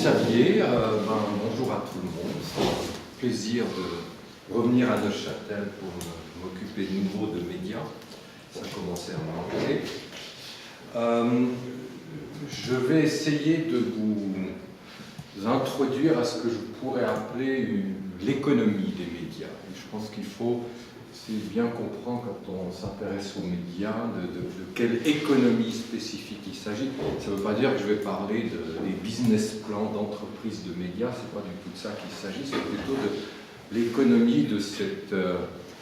saviez, bonjour à tout le monde. C'est un plaisir de revenir à Neuchâtel pour m'occuper de nouveau de médias. Ça commençait à me manquer. Je vais essayer de vous introduire à ce que je pourrais appeler l'économie des médias. Et je pense qu'il faut bien comprendre quand on s'intéresse aux médias de quelle économie spécifique il s'agit. Ça ne veut pas dire que je vais parler des business plans d'entreprises de médias, c'est pas du tout de ça qu'il s'agit, c'est plutôt de l'économie de cette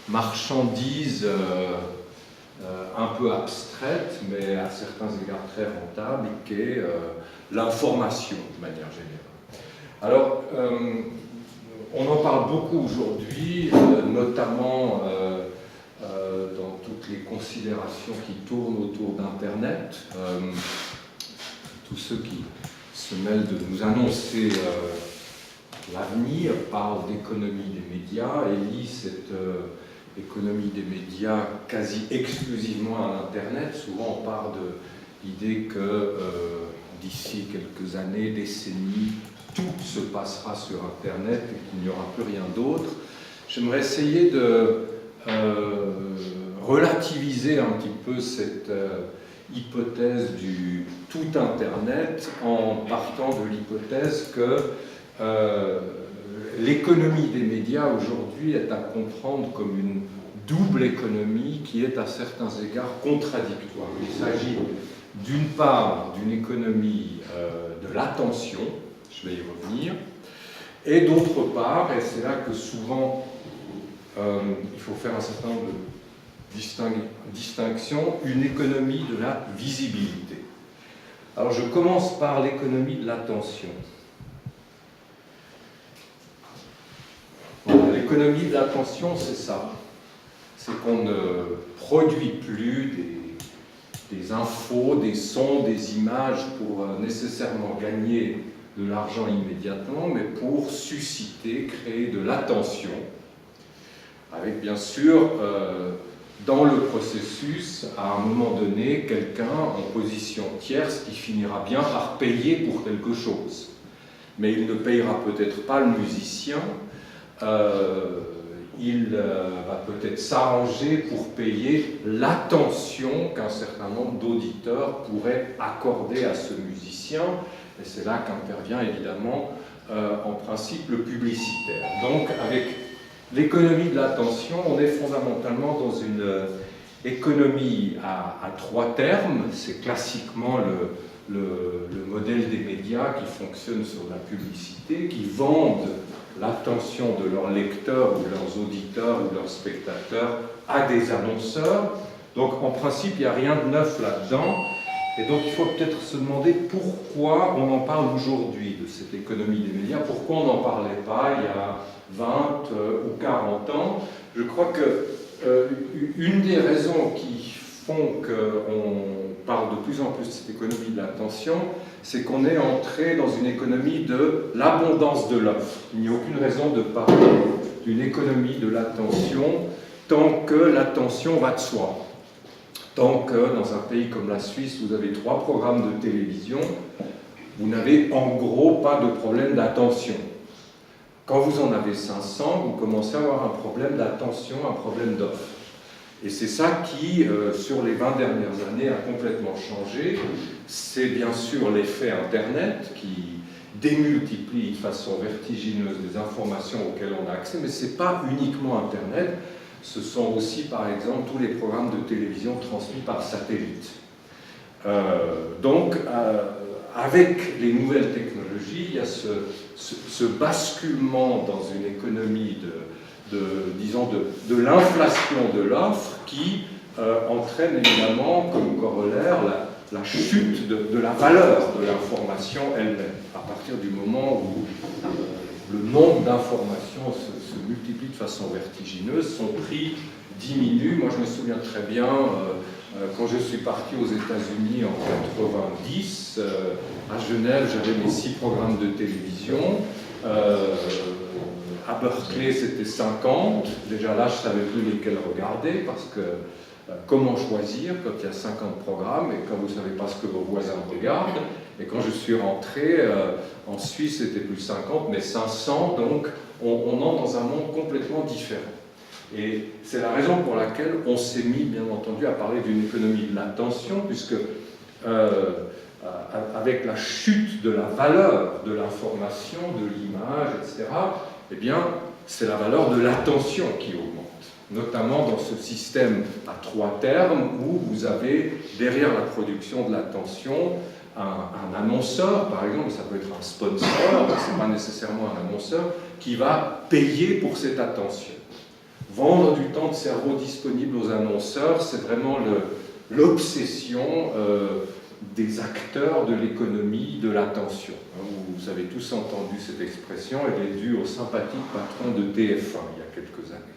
marchandise un peu abstraite, mais à certains égards très rentable, qui est l'information de manière générale. Alors, on en parle beaucoup aujourd'hui, notamment dans toutes les considérations qui tournent autour d'Internet. Tous ceux qui se mêlent de nous annoncer l'avenir parlent d'économie des médias et lient cette économie des médias quasi exclusivement à Internet. Souvent on part de l'idée que d'ici quelques années, décennies, tout se passera sur Internet et qu'il n'y aura plus rien d'autre. J'aimerais essayer de relativiser un petit peu cette hypothèse du tout Internet en partant de l'hypothèse que l'économie des médias aujourd'hui est à comprendre comme une double économie qui est à certains égards contradictoire. Il s'agit d'une part d'une économie de l'attention, je vais y revenir, et d'autre part, et c'est là que souvent il faut faire un certain nombre de distinctions, une économie de la visibilité. Alors je commence par l'économie de l'attention. Voilà, l'économie de l'attention, c'est ça. C'est qu'on ne produit plus des infos, des sons, des images pour nécessairement gagner de l'argent immédiatement, mais pour susciter, créer de l'attention, avec bien sûr, dans le processus, à un moment donné, quelqu'un en position tierce qui finira bien par payer pour quelque chose. Mais il ne payera peut-être pas le musicien, il va peut-être s'arranger pour payer l'attention qu'un certain nombre d'auditeurs pourraient accorder à ce musicien, et c'est là qu'intervient évidemment en principe le publicitaire. Donc avec l'économie de l'attention, on est fondamentalement dans une économie à trois termes. C'est classiquement le modèle des médias qui fonctionne sur la publicité, qui vendent l'attention de leurs lecteurs ou leurs auditeurs ou leurs spectateurs à des annonceurs. Donc en principe, il n'y a rien de neuf là-dedans. Et donc il faut peut-être se demander pourquoi on en parle aujourd'hui de cette économie des médias, pourquoi on n'en parlait pas il y a 20 ou 40 ans. Je crois que une des raisons qui font qu'on parle de plus en plus de cette économie de l'attention, c'est qu'on est entré dans une économie de l'abondance de l'offre. Il n'y a aucune raison de parler d'une économie de l'attention tant que l'attention va de soi. Tant que dans un pays comme la Suisse, vous avez 3 programmes de télévision, vous n'avez en gros pas de problème d'attention. Quand vous en avez 500, vous commencez à avoir un problème d'attention, un problème d'offre. Et c'est ça qui, sur les 20 dernières années, a complètement changé. C'est bien sûr l'effet Internet qui démultiplie de façon vertigineuse les informations auxquelles on a accès, mais ce n'est pas uniquement Internet. Ce sont aussi, par exemple, tous les programmes de télévision transmis par satellite. Donc, avec les nouvelles technologies, il y a ce basculement dans une économie de l'inflation de l'offre qui entraîne évidemment comme corollaire la chute de la valeur de l'information elle-même. À partir du moment où le nombre d'informations se multiplie de façon vertigineuse, son prix diminue. Moi, je me souviens très bien, quand je suis parti aux États-Unis en 90, à Genève, j'avais mes 6 programmes de télévision. À Berkeley, c'était 50. Déjà là, je ne savais plus lesquels regarder parce que Comment choisir quand il y a 50 programmes et quand vous ne savez pas ce que vos voisins regardent? Et quand je suis rentré, en Suisse, c'était plus 50, mais 500, donc on entre dans un monde complètement différent. Et c'est la raison pour laquelle on s'est mis, bien entendu, à parler d'une économie de l'attention, puisque avec la chute de la valeur de l'information, de l'image, etc., eh bien, c'est la valeur de l'attention qui augmente, notamment dans ce système à 3 termes où vous avez derrière la production de l'attention un annonceur, par exemple, ça peut être un sponsor, ce n'est pas nécessairement un annonceur, qui va payer pour cette attention. Vendre du temps de cerveau disponible aux annonceurs, c'est vraiment l'obsession des acteurs de l'économie de l'attention. Vous avez tous entendu cette expression, elle est due au sympathique patron de TF1 il y a quelques années.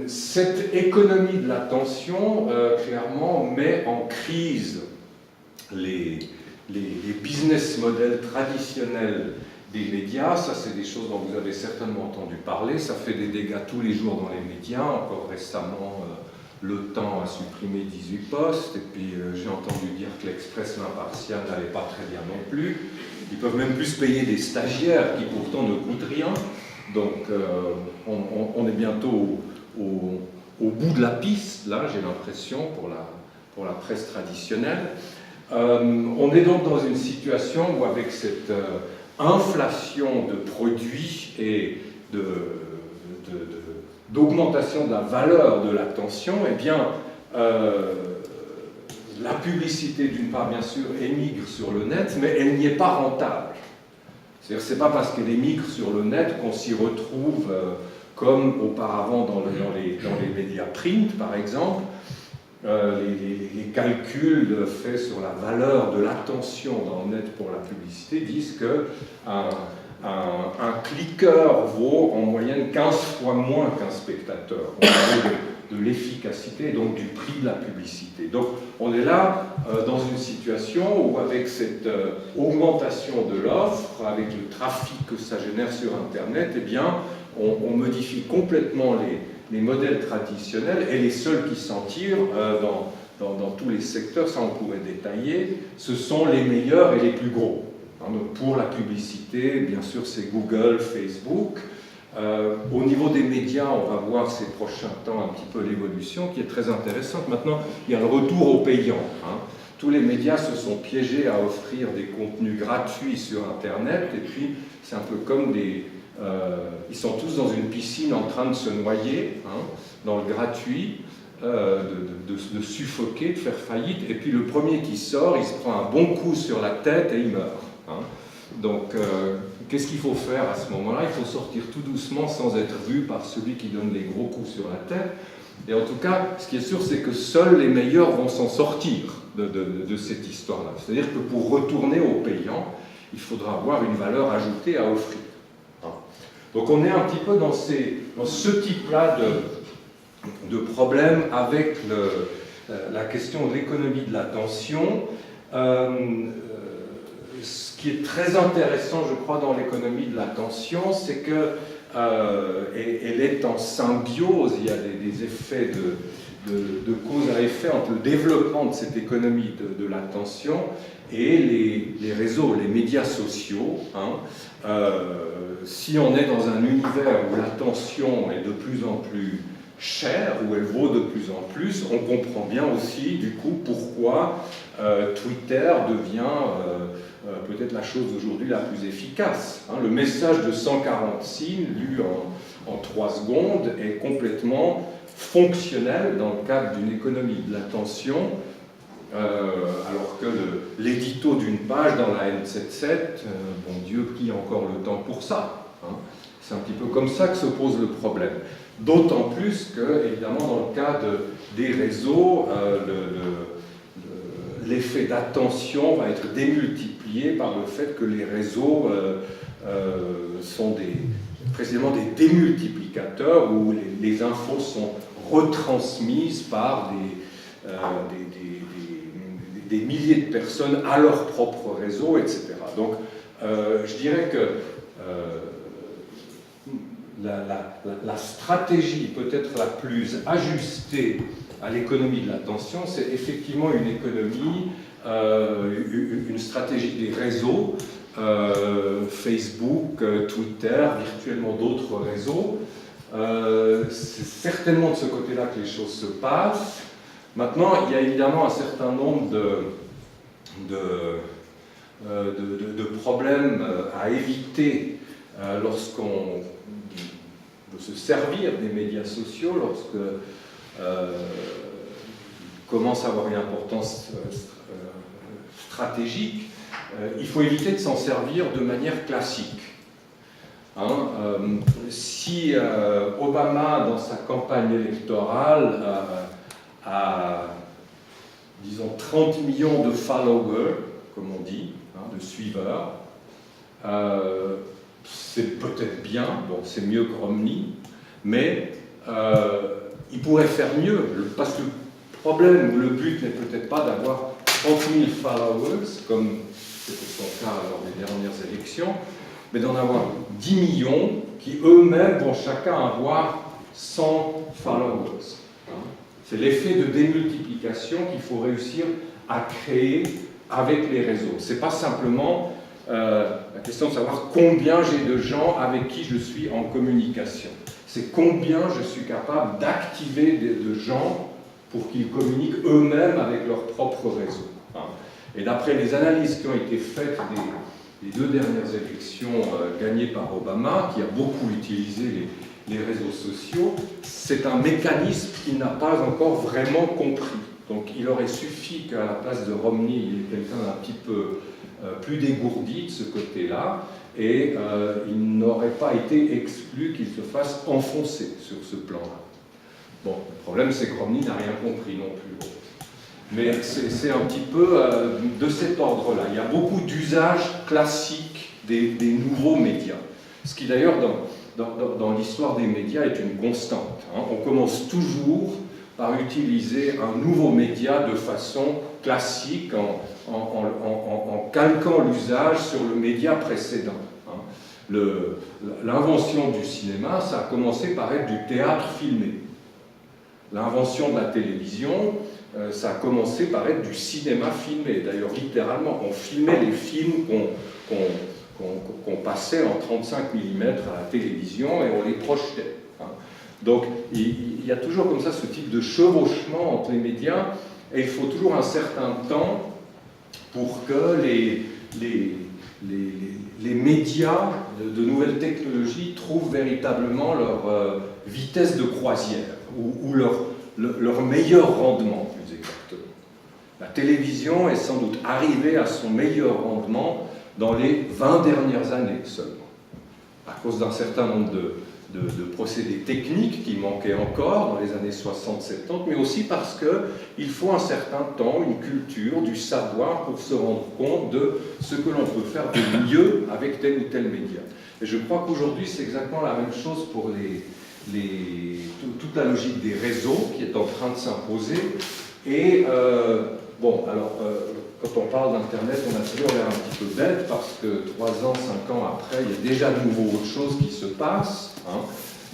Cette économie de l'attention, clairement, met en crise les business models traditionnels des médias. Ça, c'est des choses dont vous avez certainement entendu parler. Ça fait des dégâts tous les jours dans les médias. Encore récemment, Le Temps a supprimé 18 postes. Et puis, j'ai entendu dire que l'Express l'Impartial n'allait pas très bien non plus. Ils peuvent même plus payer des stagiaires qui pourtant ne coûtent rien. Donc, on est bientôt au bout de la piste, là, j'ai l'impression, pour la presse traditionnelle. On est donc dans une situation où, avec cette inflation de produits et d'augmentation de la valeur de l'attention, eh bien, la publicité, d'une part, bien sûr, émigre sur le net, mais elle n'y est pas rentable. C'est-à-dire que ce n'est pas parce qu'elle émigre sur le net qu'on s'y retrouve comme auparavant dans les médias print, par exemple. Les calculs faits sur la valeur de l'attention dans le net pour la publicité disent qu'un cliqueur vaut en moyenne 15 fois moins qu'un spectateur. On parle de l'efficacité et donc du prix de la publicité. Donc on est là dans une situation où, avec cette augmentation de l'offre, avec le trafic que ça génère sur Internet, eh bien, on modifie complètement les modèles traditionnels, et les seuls qui s'en tirent dans tous les secteurs, ça on pourrait détailler, ce sont les meilleurs et les plus gros. Donc pour la publicité, bien sûr, c'est Google, Facebook. Au niveau des médias, on va voir ces prochains temps un petit peu l'évolution qui est très intéressante. Maintenant, il y a le retour au payant. Tous les médias se sont piégés à offrir des contenus gratuits sur Internet, et puis c'est un peu comme ils sont tous dans une piscine en train de se noyer, dans le gratuit, de suffoquer, de faire faillite, et puis le premier qui sort, il se prend un bon coup sur la tête et il meurt. Donc, qu'est-ce qu'il faut faire à ce moment-là? Il faut sortir tout doucement sans être vu par celui qui donne les gros coups sur la tête. Et en tout cas, ce qui est sûr, c'est que seuls les meilleurs vont s'en sortir de cette histoire-là. C'est-à-dire que pour retourner au payant, il faudra avoir une valeur ajoutée à offrir. Donc on est un petit peu dans ce type-là de problème avec la question de l'économie de l'attention. Ce qui est très intéressant, je crois, dans l'économie de l'attention, c'est qu'elle est en symbiose. Il y a des effets de cause à effet entre le développement de cette économie de l'attention et les réseaux, les médias sociaux. Si on est dans un univers où l'attention est de plus en plus chère, où elle vaut de plus en plus, on comprend bien aussi, du coup, pourquoi Twitter devient peut-être la chose d'aujourd'hui la plus efficace. Le message de 140 signes, lu en 3 secondes, est complètement fonctionnel dans le cadre d'une économie de l'attention, alors que l'édito d'une page dans la N77, bon Dieu, qui a encore le temps pour ça? C'est un petit peu comme ça que se pose le problème. D'autant plus que, évidemment, dans le cas des réseaux, l'effet d'attention va être démultiplié par le fait que les réseaux sont précisément des démultiplicateurs où les infos sont retransmises par des milliers de personnes à leur propre réseau, etc. Donc, je dirais que la stratégie peut-être la plus ajustée à l'économie de l'attention, c'est effectivement une économie, une stratégie des réseaux, Facebook, Twitter, virtuellement d'autres réseaux. C'est certainement de ce côté-là que les choses se passent. Maintenant, il y a évidemment un certain nombre de problèmes à éviter lorsqu'on veut se servir des médias sociaux, lorsque commence à avoir une importance stratégique. Il faut éviter de s'en servir de manière classique. Si Obama, dans sa campagne électorale, a, disons, 30 millions de followers, comme on dit, de suiveurs, c'est peut-être bien, bon, c'est mieux que Romney, mais il pourrait faire mieux, parce que le problème ou le but n'est peut-être pas d'avoir 30 000 followers, comme c'était son cas lors des dernières élections, mais d'en avoir 10 millions qui eux-mêmes vont chacun avoir 100 followers. C'est l'effet de démultiplication qu'il faut réussir à créer avec les réseaux. Ce n'est pas simplement la question de savoir combien j'ai de gens avec qui je suis en communication. C'est combien je suis capable d'activer de gens pour qu'ils communiquent eux-mêmes avec leur propre réseau. Et d'après les analyses qui ont été faites des 2 dernières élections gagnées par Obama, qui a beaucoup utilisé les réseaux sociaux, c'est un mécanisme qu'il n'a pas encore vraiment compris. Donc il aurait suffi qu'à la place de Romney, il y ait quelqu'un d'un petit peu plus dégourdi de ce côté-là, et il n'aurait pas été exclu qu'il se fasse enfoncer sur ce plan-là. Bon, le problème c'est que Romney n'a rien compris non plus. Mais c'est un petit peu de cet ordre-là. Il y a beaucoup d'usages classiques des nouveaux médias. Ce qui d'ailleurs, dans l'histoire des médias, est une constante. On commence toujours par utiliser un nouveau média de façon classique, en calquant l'usage sur le média précédent. L'invention du cinéma, ça a commencé par être du théâtre filmé. L'invention de la télévision, ça a commencé par être du cinéma filmé. D'ailleurs, littéralement, on filmait les films qu'on passait en 35 mm à la télévision et on les projetait. Donc, il y a toujours comme ça ce type de chevauchement entre les médias, et il faut toujours un certain temps pour que les médias de nouvelles technologies trouvent véritablement leur vitesse de croisière, ou leur meilleur rendement, plus exactement. La télévision est sans doute arrivée à son meilleur rendement dans les 20 dernières années seulement, à cause d'un certain nombre de procédés techniques qui manquaient encore dans les années 60-70, mais aussi parce qu'il faut un certain temps, une culture, du savoir pour se rendre compte de ce que l'on peut faire de mieux avec tel ou tel média. Et je crois qu'aujourd'hui, c'est exactement la même chose pour toute la logique des réseaux qui est en train de s'imposer. Et bon, alors, quand on parle d'Internet, on a toujours l'air un petit peu bête parce que 3 ans, 5 ans après, il y a déjà de nouveau autre chose qui se passe.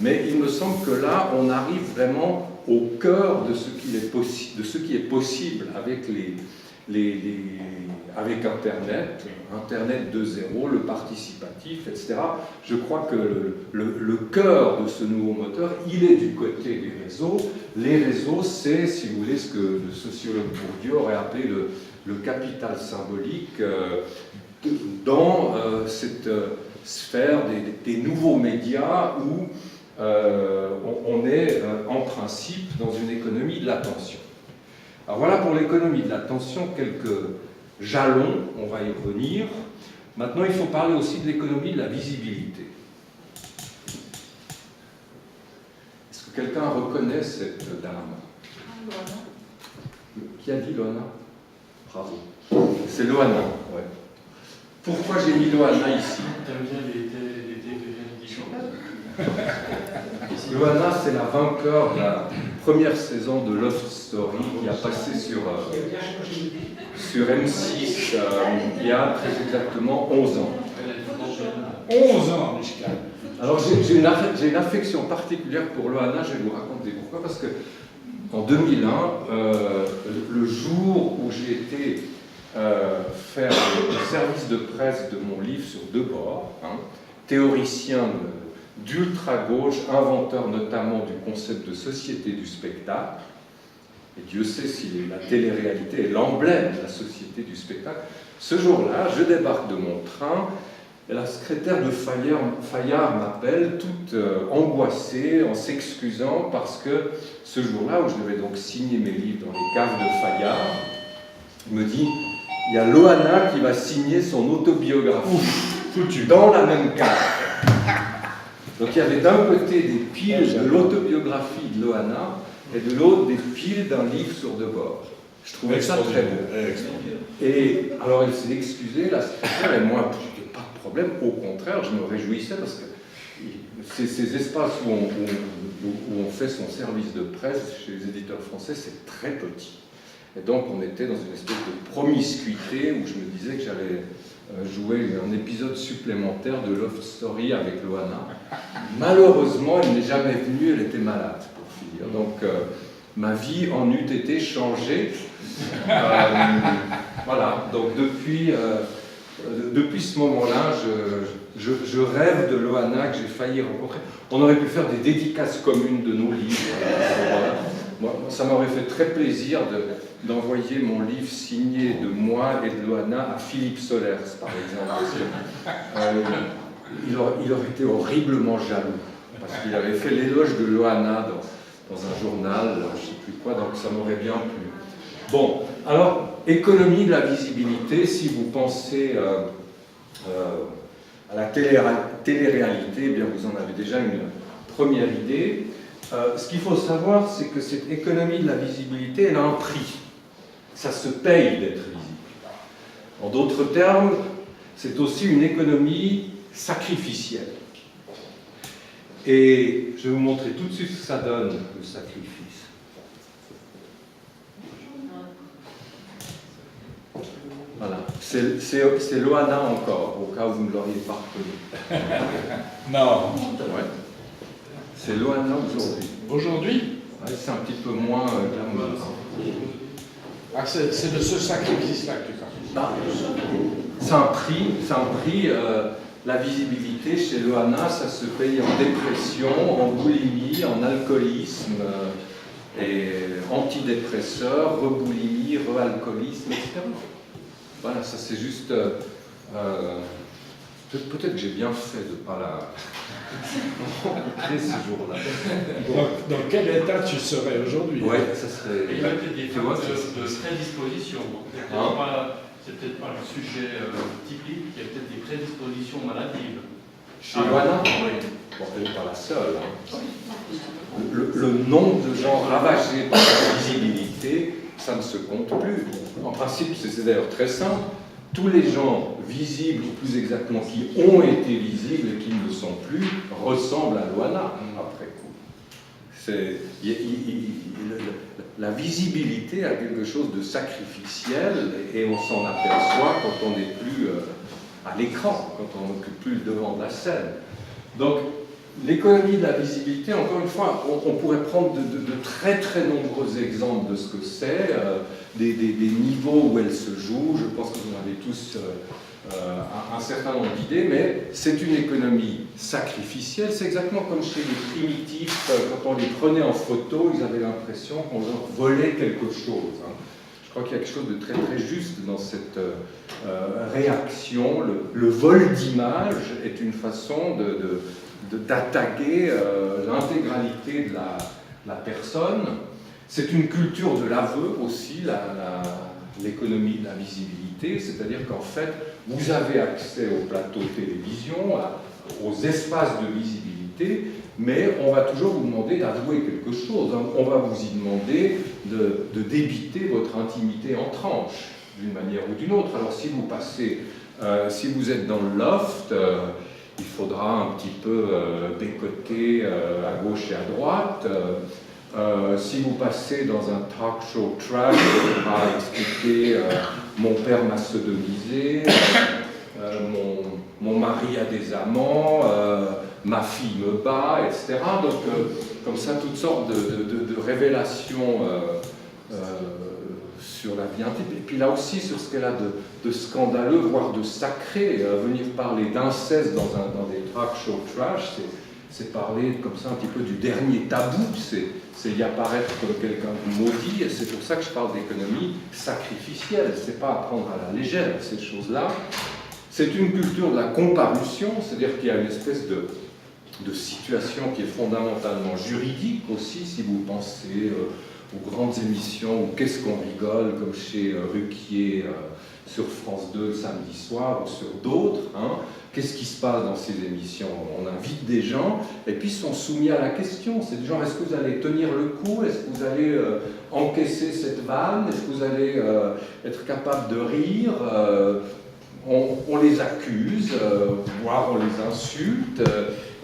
Mais il me semble que là, on arrive vraiment au cœur de ce qui est possible avec avec Internet, Internet 2.0, le participatif, etc. Je crois que le cœur de ce nouveau moteur, il est du côté des réseaux. Les réseaux, c'est, si vous voulez, ce que le sociologue Bourdieu aurait appelé le capital symbolique dans cette sphère des nouveaux médias où on est en principe dans une économie de l'attention. Alors voilà pour l'économie de l'attention, quelques jalons, on va y revenir. Maintenant, il faut parler aussi de l'économie de la visibilité. Est-ce que quelqu'un reconnaît cette dame? Qui a dit Loana? Bravo. C'est Loana, ouais. Pourquoi j'ai mis Loana ici? T'aimes bien les Loana, c'est la vainqueur de la première saison de Love Story qui a passé sur M6 il y a très exactement 11 ans. 11 ans, Mishka. Alors j'ai une affection particulière pour Loana, je vais vous raconter pourquoi, parce que en 2001, le jour où j'ai été faire le service de presse de mon livre sur Debord, théoricien d'ultra-gauche, inventeur notamment du concept de société du spectacle, et Dieu sait si la télé-réalité est l'emblème de la société du spectacle, ce jour-là, je débarque de mon train, et la secrétaire de Fayard m'appelle, toute angoissée, en s'excusant, parce que ce jour-là, où je devais donc signer mes livres dans les caves de Fayard, il me dit, il y a Loana qui va signer son autobiographie dans la même cave. Donc il y avait d'un côté des piles de l'autobiographie de Loana et de l'autre des piles d'un livre sur Debord. Je trouvais ça très beau. Et alors elle s'est excusée, la secrétaire, et moi, je n'ai pas de problème, au contraire, je me réjouissais parce que ces espaces où on fait son service de presse chez les éditeurs français, c'est très petit. Et donc on était dans une espèce de promiscuité où je me disais que j'allais jouer un épisode supplémentaire de Love Story avec Loana. Malheureusement, elle n'est jamais venue, elle était malade, pour finir. Donc ma vie en eût été changée. Voilà, donc depuis ce moment-là, je rêve de Loana que j'ai failli rencontrer. On aurait pu faire des dédicaces communes de nos livres. Moi, ça m'aurait fait très plaisir d'envoyer mon livre signé de moi et de Loana à Philippe Solers, par exemple. Il aurait été horriblement jaloux, parce qu'il avait fait l'éloge de Loana dans un journal, je ne sais plus quoi, donc ça m'aurait bien plu. Bon, alors, économie de la visibilité, si vous pensez à la télé-réalité, eh bien vous en avez déjà une première idée. Ce qu'il faut savoir, c'est que cette économie de la visibilité, elle a un prix. Ça se paye d'être visible. En d'autres termes, c'est aussi une économie sacrificielle. Et je vais vous montrer tout de suite ce que ça donne, le sacrifice. Voilà, c'est Loana encore, au cas où vous ne l'auriez pas reconnu. Non. Ouais. C'est Loana aujourd'hui. Aujourd'hui? Ouais, c'est un petit peu moins glamour. Ah, c'est de ce sacrifice-là que tu parles. C'est un prix. La visibilité chez Loana, ça se paye en dépression, en boulimie, en alcoolisme, et antidépresseurs, reboulimie, realcoolisme, etc. Voilà, ça c'est juste... peut-être que j'ai bien fait de ne pas la rencontrer ce jour-là. Dans quel état tu serais aujourd'hui? Oui, ça serait... Il y a peut-être des formes de prédisposition. C'est peut-être pas le sujet typique, il y a peut-être des prédispositions maladives. Chez Loana, oui. Bon, elle n'est pas la seule. Le nombre de gens ravagés par la visibilité, ça ne se compte plus. En principe, c'est d'ailleurs très simple. Tous les gens visibles, ou plus exactement qui ont été visibles et qui ne le sont plus, ressemblent à Loana, après coup. La visibilité a quelque chose de sacrificiel et on s'en aperçoit quand on n'est plus à l'écran, quand on n'occupe plus le devant de la scène. Donc, l'économie de la visibilité, encore une fois, on pourrait prendre de très très nombreux exemples de ce que c'est, des niveaux où elle se joue. Je pense que vous en avez tous un certain nombre d'idées, mais c'est une économie sacrificielle. C'est exactement comme chez les primitifs, quand on les prenait en photo, ils avaient l'impression qu'on leur volait quelque chose. Je crois qu'il y a quelque chose de très très juste dans cette réaction. Le vol d'image est une façon d'attaquer l'intégralité de la personne. C'est une culture de l'aveu aussi, l'économie de la visibilité, c'est-à-dire qu'en fait, vous avez accès aux plateaux de télévision, aux espaces de visibilité, mais on va toujours vous demander d'avouer quelque chose. On va vous y demander de débiter votre intimité en tranches, d'une manière ou d'une autre. Alors si vous passez, si vous êtes dans le loft, il faudra un petit peu bécoter à gauche et à droite. Si vous passez dans un talk show trash, il faudra expliquer mon père m'a sodomisé, mon mari a des amants, ma fille me bat, etc. Donc, comme ça, toutes sortes de révélations sur la vie intime. Et puis là aussi, sur ce qu'elle a de scandaleux, voire de sacré, venir parler d'inceste dans des talk show trash, c'est parler comme ça un petit peu du dernier tabou, c'est y apparaître comme quelqu'un de maudit, et c'est pour ça que je parle d'économie sacrificielle, c'est pas à prendre à la légère ces choses-là. C'est une culture de la comparution, c'est-à-dire qu'il y a une espèce de situation qui est fondamentalement juridique aussi, si vous pensez aux grandes émissions où Qu'est-ce qu'on rigole, comme chez Ruquier sur France 2 le samedi soir, ou sur d'autres, hein. Qu'est-ce qui se passe dans ces émissions? On invite des gens, et puis ils sont soumis à la question. C'est du genre, est-ce que vous allez tenir le coup? Est-ce que vous allez encaisser cette vanne? Est-ce que vous allez être capable de rire? On les accuse, voire on les insulte,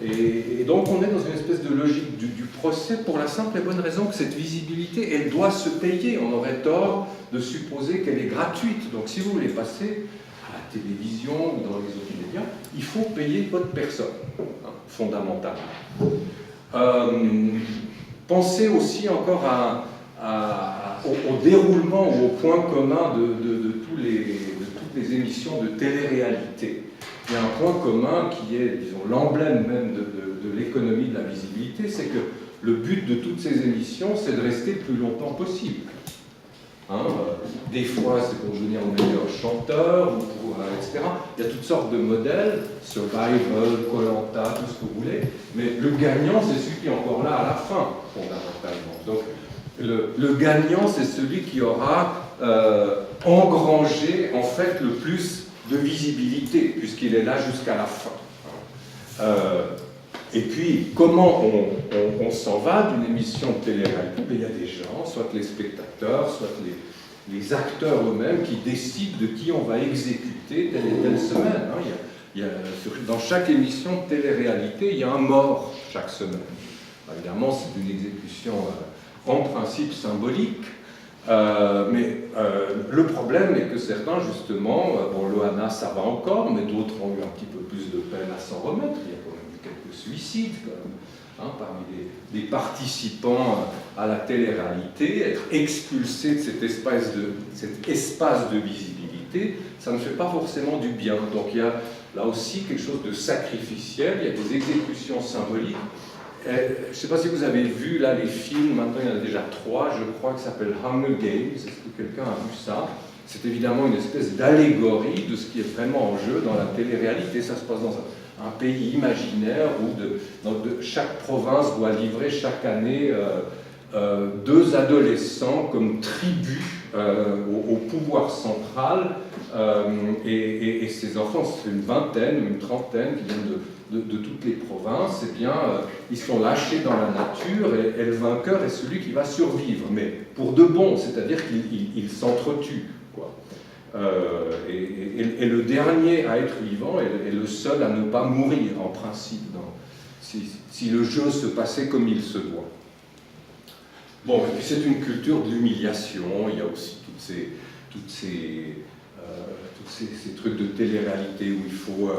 et donc on est dans une espèce de logique du procès pour la simple et bonne raison que cette visibilité, elle doit se payer. On aurait tort de supposer qu'elle est gratuite. Donc si vous voulez passer à la télévision ou dans les autres médias, il faut payer votre personne, hein, fondamentalement. Pensez aussi encore au déroulement ou au point commun de toutes les émissions de télé-réalité. Il y a un point commun qui est, disons, l'emblème même de l'économie de la visibilité, c'est que le but de toutes ces émissions, c'est de rester le plus longtemps possible. Hein, des fois, c'est pour devenir le meilleur chanteur, ou pour, etc. Il y a toutes sortes de modèles, Survival, Koh-Lanta, tout ce que vous voulez, mais le gagnant, c'est celui qui est encore là à la fin, fondamentalement. Donc, le gagnant, c'est celui qui aura engrangé, en fait, le plus de visibilité, puisqu'il est là jusqu'à la fin. Et puis, comment on s'en va d'une émission de télé-réalité? Il y a des gens, soit les spectateurs, soit les acteurs eux-mêmes, qui décident de qui on va exécuter telle et telle semaine. Hein. Dans chaque émission de télé-réalité, il y a un mort chaque semaine. Évidemment, c'est une exécution en principe symbolique, mais le problème est que certains, justement, bon, Loana, ça va encore, mais d'autres ont eu un petit peu plus de peine à s'en remettre. Il y a quand même eu quelques suicides, quand même, hein, parmi les participants à la télé-réalité. Être expulsé de cet espace de visibilité, ça ne fait pas forcément du bien. Donc il y a là aussi quelque chose de sacrificiel, il y a des exécutions symboliques. Je ne sais pas si vous avez vu là les films, maintenant il y en a déjà 3, je crois, qui s'appellent Hunger Games. Est-ce que quelqu'un a vu ça? C'est évidemment une espèce d'allégorie de ce qui est vraiment en jeu dans la télé-réalité. Ça se passe dans un pays imaginaire où chaque province doit livrer chaque année 2 adolescents comme tribus au pouvoir central. Et ces enfants, c'est une vingtaine, une trentaine qui viennent de toutes les provinces, eh bien, ils sont lâchés dans la nature et le vainqueur est celui qui va survivre, mais pour de bon, c'est-à-dire qu'il s'entretue, quoi. Et le dernier à être vivant est le seul à ne pas mourir, en principe, si le jeu se passait comme il se doit. Bon, et puis c'est une culture de l'humiliation, il y a aussi toutes ces trucs de télé-réalité où il faut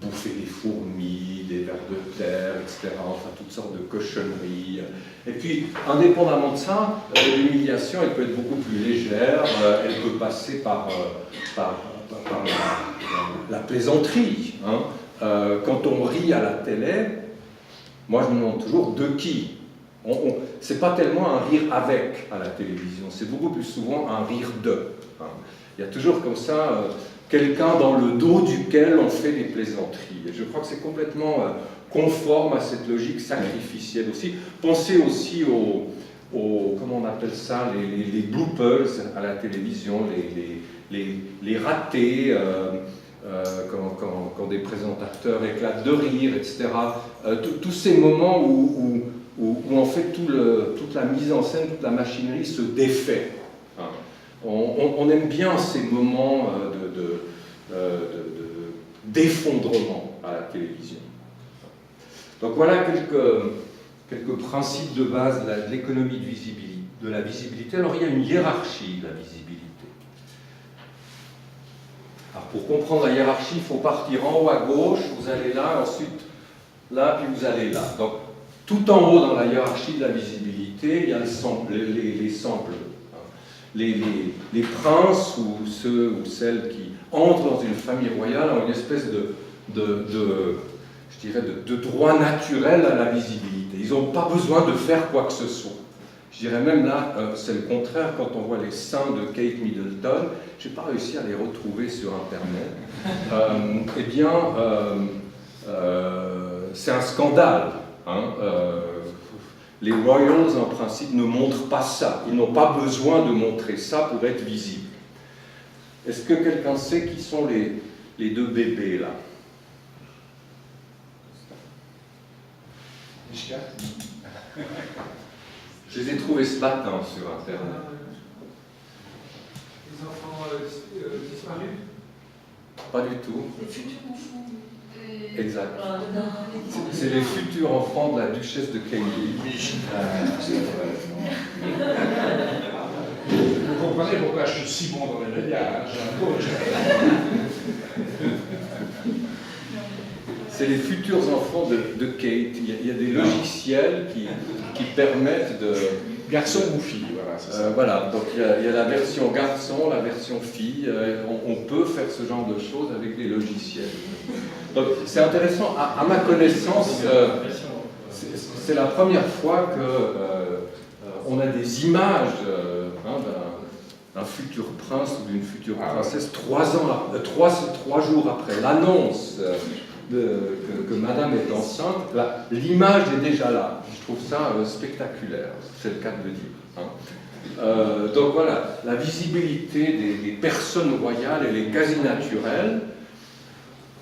bouffer des fourmis, des vers de terre, etc. Enfin, toutes sortes de cochonneries. Et puis, indépendamment de ça, l'humiliation, elle peut être beaucoup plus légère, elle peut passer par la plaisanterie. Hein. Quand on rit à la télé, moi je me demande toujours de qui. C'est pas tellement un rire avec à la télévision, c'est beaucoup plus souvent un rire de. Hein. Il y a toujours comme ça quelqu'un dans le dos duquel on fait des plaisanteries. Et je crois que c'est complètement conforme à cette logique sacrificielle aussi. Pensez aussi aux comment on appelle ça, les bloopers à la télévision, les ratés, quand des présentateurs éclatent de rire, etc. Tous ces moments où en fait toute la mise en scène, toute la machinerie se défait. Hein. On aime bien ces moments d'effondrement à la télévision. Donc voilà quelques principes de base de l'économie de la visibilité. Alors il y a une hiérarchie de la visibilité. Alors pour comprendre la hiérarchie, il faut partir en haut à gauche, vous allez là, ensuite là, puis vous allez là. Donc, tout en haut dans la hiérarchie de la visibilité, il y a les samples. Les princes ou ceux ou celles qui entrent dans une famille royale ont une espèce je dirais de droit naturel à la visibilité. Ils n'ont pas besoin de faire quoi que ce soit. Je dirais même là, c'est le contraire, quand on voit les seins de Kate Middleton, je n'ai pas réussi à les retrouver sur Internet, eh bien, c'est un scandale. Hein, les Royals, en principe, ne montrent pas ça. Ils n'ont pas besoin de montrer ça pour être visibles. Est-ce que quelqu'un sait qui sont les deux bébés, là? Je les ai trouvés ce matin sur Internet. Les enfants disparus? Pas du tout. Les futurs enfants. Exact. C'est les futurs enfants de la duchesse de Cambridge. Vous comprenez pourquoi je suis si bon dans les médias. J'ai un coach. C'est les futurs enfants de Kate. Il y a des logiciels qui permettent de... Garçon ou fille, voilà, c'est ça. Voilà, donc il y a la version garçon, la version fille. On peut faire ce genre de choses avec des logiciels. Donc c'est intéressant. À ma connaissance, c'est la première fois qu'on a des images d'un futur prince ou d'une future princesse 3 jours après l'annonce que madame est enceinte. L'image est déjà là. Je trouve ça spectaculaire, c'est le cas de le dire. Hein. Donc voilà, la visibilité des personnes royales, elle est quasi naturelle.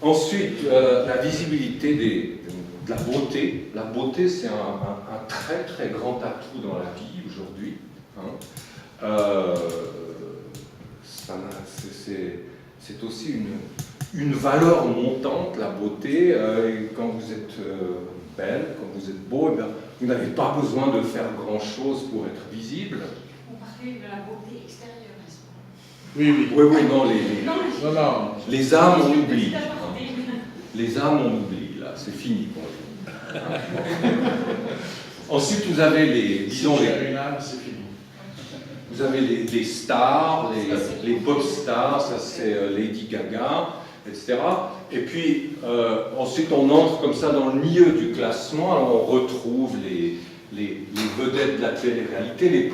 Ensuite, la visibilité de la beauté. La beauté, c'est un très très grand atout dans la vie aujourd'hui. Hein. C'est aussi une valeur montante, la beauté. Quand vous êtes belle, quand vous êtes beau, eh bien, vous n'avez pas besoin de faire grand-chose pour être visible. On parlait de la beauté extérieure, n'est-ce pas? Oui, Non, non. les âmes, on oublie. Les âmes, on oublie, là, c'est fini pour nous. Ensuite, vous avez c'est fini. Vous avez les stars, les pop stars, ça c'est Lady Gaga, etc. Et puis, ensuite, on entre comme ça dans le milieu du classement, alors on retrouve les vedettes de la télé-réalité.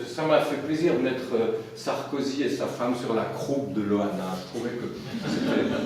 Ça m'a fait plaisir de mettre Sarkozy et sa femme sur la croupe de Loana. Je trouvais que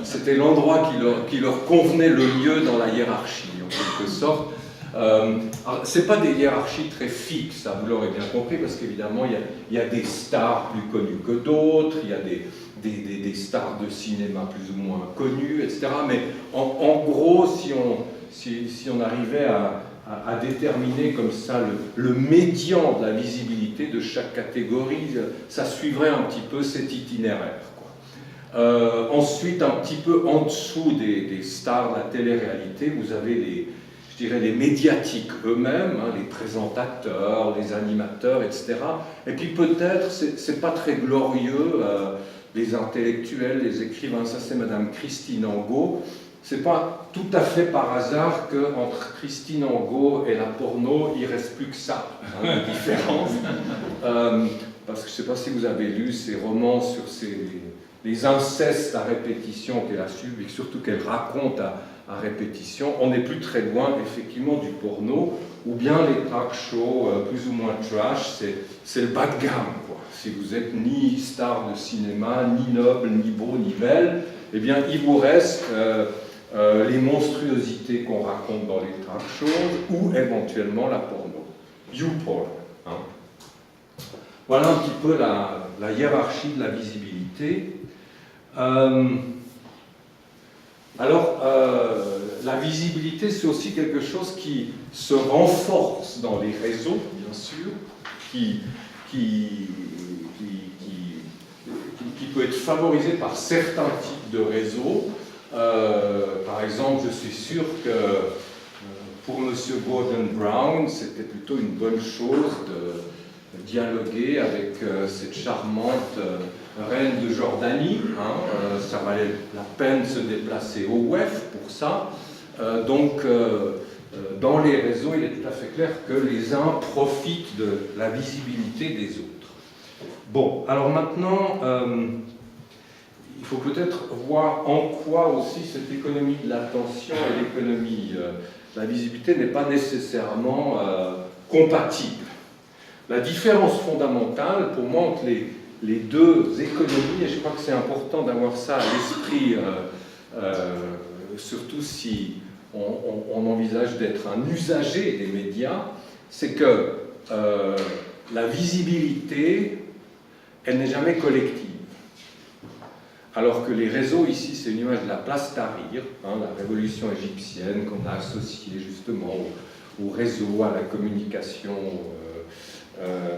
c'était l'endroit qui leur convenait le mieux dans la hiérarchie, en quelque sorte. Ce n'est pas des hiérarchies très fixes, ça, vous l'aurez bien compris, parce qu'évidemment, il y a des stars plus connues que d'autres, il y a des stars de cinéma plus ou moins connues, etc. Mais en gros, si on arrivait à déterminer comme ça le médian de la visibilité de chaque catégorie, ça suivrait un petit peu cet itinéraire, quoi. Ensuite, un petit peu en dessous des stars de la télé-réalité, vous avez les médiatiques eux-mêmes, hein, les présentateurs, les animateurs, etc. Et puis peut-être, c'est pas très glorieux, les intellectuels, les écrivains, ça c'est Madame Christine Angot. C'est pas tout à fait par hasard qu'entre Christine Angot et la porno, il reste plus que ça, hein, de différence. Parce que je sais pas si vous avez lu ces romans sur les incestes à répétition qu'elle a su, et surtout qu'elle raconte à répétition. On n'est plus très loin, effectivement, du porno, ou bien les talk shows plus ou moins trash, c'est le bas de gamme, quoi. Si vous êtes ni star de cinéma, ni noble, ni beau, ni belle, eh bien, il vous reste les monstruosités qu'on raconte dans les talk shows, ou éventuellement la porno. YouPorn. Hein. Voilà un petit peu la hiérarchie de la visibilité. Alors, la visibilité, c'est aussi quelque chose qui se renforce dans les réseaux, bien sûr, qui peut être favorisé par certains types de réseaux. Par exemple, je suis sûr que pour M. Gordon Brown, c'était plutôt une bonne chose de dialoguer avec cette charmante reine de Jordanie, ça valait la peine de se déplacer au WEF pour ça. Dans les réseaux, il est tout à fait clair que les uns profitent de la visibilité des autres. Bon, alors maintenant, il faut peut-être voir en quoi aussi cette économie de l'attention et l'économie de la visibilité n'est pas nécessairement compatible. La différence fondamentale, pour moi, entre les deux économies, et je crois que c'est important d'avoir ça à l'esprit, surtout si on envisage d'être un usager des médias, c'est que la visibilité, elle n'est jamais collective. Alors que les réseaux, ici, c'est une image de la place Tahrir, la révolution égyptienne qu'on a associée justement au réseau, à la communication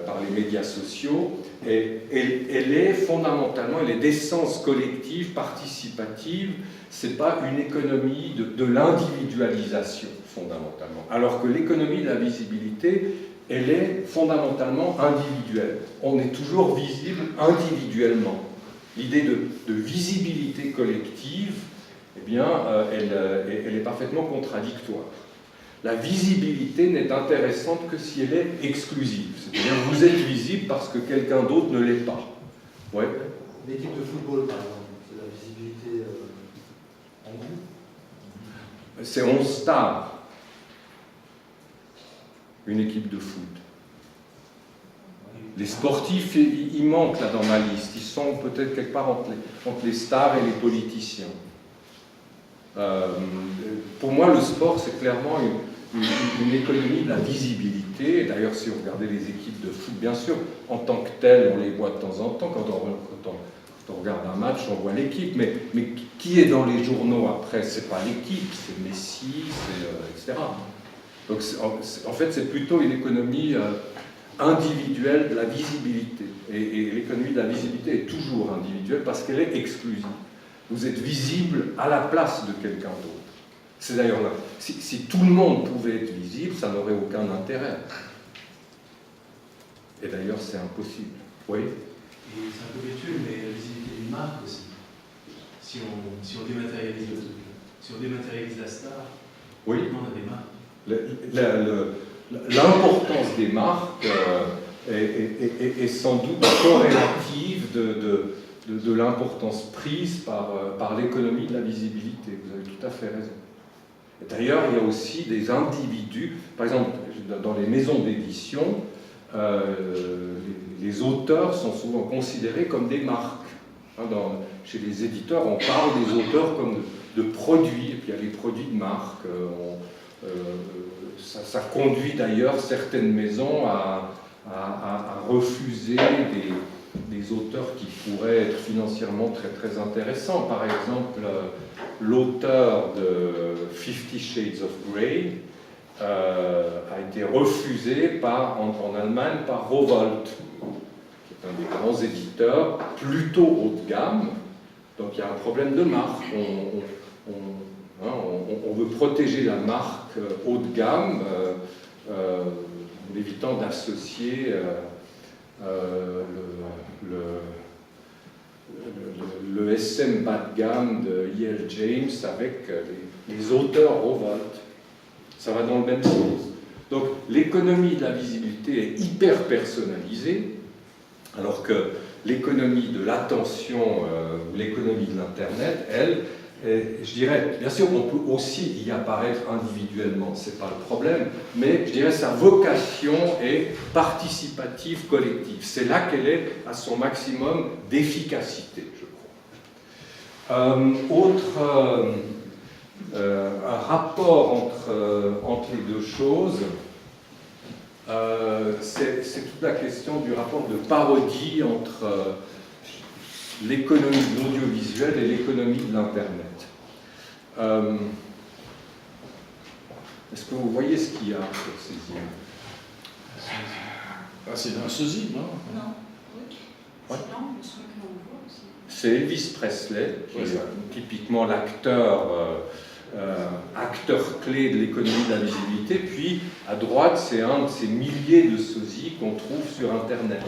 par les médias sociaux, et elle est fondamentalement, elle est d'essence collective, participative, c'est pas une économie de l'individualisation, fondamentalement. Alors que l'économie de la visibilité, elle est fondamentalement individuelle. On est toujours visible individuellement. L'idée de visibilité collective, eh bien, elle est parfaitement contradictoire. La visibilité n'est intéressante que si elle est exclusive. C'est-à-dire que vous êtes visible parce que quelqu'un d'autre ne l'est pas. Ouais. L'équipe de football, par exemple, c'est la visibilité en groupe. C'est 11 stars, une équipe de foot. Les sportifs, ils manquent là dans ma liste. Ils sont peut-être quelque part entre les stars et les politiciens. Pour moi, le sport, c'est clairement une économie de la visibilité. D'ailleurs, si vous regardez les équipes de foot, bien sûr, en tant que telles, on les voit de temps en temps. Quand on regarde un match, on voit l'équipe. Mais qui est dans les journaux après? C'est pas l'équipe, c'est Messi, etc. Donc, en fait, c'est plutôt une économie individuelle de la visibilité. Et l'économie de la visibilité est toujours individuelle parce qu'elle est exclusive. Vous êtes visible à la place de quelqu'un d'autre. C'est d'ailleurs là. Si tout le monde pouvait être visible, ça n'aurait aucun intérêt. Et d'ailleurs, c'est impossible. Oui. Et c'est un peu virtuel, mais la visibilité d'une marque aussi. Si on dématérialise le truc, si on dématérialise la star, oui. On a des marques. L'importance des marques est sans doute corrélative de l'importance prise par l'économie de la visibilité. Vous avez tout à fait raison. D'ailleurs, il y a aussi des individus, par exemple, dans les maisons d'édition, les auteurs sont souvent considérés comme des marques. Chez les éditeurs, on parle des auteurs comme de produits, et puis il y a les produits de marque. Ça conduit d'ailleurs certaines maisons à refuser des auteurs qui pourraient être financièrement très, très intéressants. Par exemple, l'auteur de 50 Shades of Grey a été refusé en Allemagne par Rowohlt, qui est un des grands éditeurs, plutôt haut de gamme. Donc il y a un problème de marque. On veut protéger la marque haut de gamme en évitant d'associer le SM bas de gamme de E.L. James avec les auteurs Rowohlt. Ça va dans le même sens. Donc l'économie de la visibilité est hyper personnalisée, alors que l'économie de l'attention, l'économie de l'Internet, elle, je dirais, bien sûr, on peut aussi y apparaître individuellement, c'est pas le problème, mais je dirais sa vocation est participative, collective. C'est là qu'elle est à son maximum d'efficacité, je crois. Un rapport entre les deux choses, c'est toute la question du rapport de parodie entre l'économie de l'audiovisuel et l'économie de l'Internet. Est-ce que vous voyez ce qu'il y a sur ces images? C'est un sosie, non? Non, oui. Ouais. C'est l'angle sur lequel on voit aussi. C'est Elvis Presley, qui est typiquement l'acteur clé de l'économie de la visibilité. Puis, à droite, c'est un de ces milliers de sosies qu'on trouve sur Internet.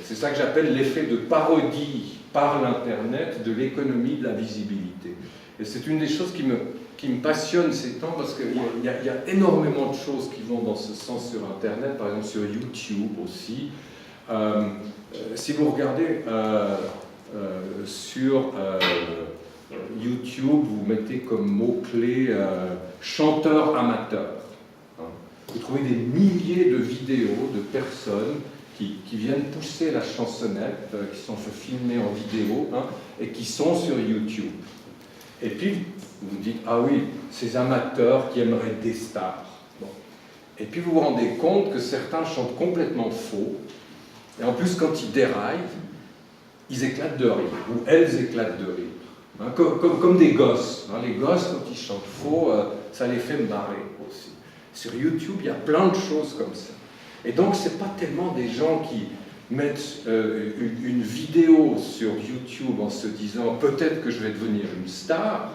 C'est ça que j'appelle l'effet de parodie par l'Internet de l'économie de la visibilité. Et c'est une des choses qui me passionne ces temps, parce qu'il y a énormément de choses qui vont dans ce sens sur Internet, par exemple sur YouTube aussi. Si vous regardez sur YouTube, vous mettez comme mot-clé chanteur amateur. Vous trouvez des milliers de vidéos de personnes qui viennent pousser la chansonnette, qui sont filmées en vidéo, et qui sont sur YouTube. Et puis, vous vous dites, ah oui, ces amateurs qui aimeraient des stars. Bon. Et puis vous vous rendez compte que certains chantent complètement faux, et en plus, quand ils déraillent, ils éclatent de rire, ou elles éclatent de rire. Comme des gosses. Les gosses, quand ils chantent faux, ça les fait marrer aussi. Sur YouTube, il y a plein de choses comme ça. Et donc, ce n'est pas tellement des gens qui mettent une vidéo sur YouTube en se disant « peut-être que je vais devenir une star »,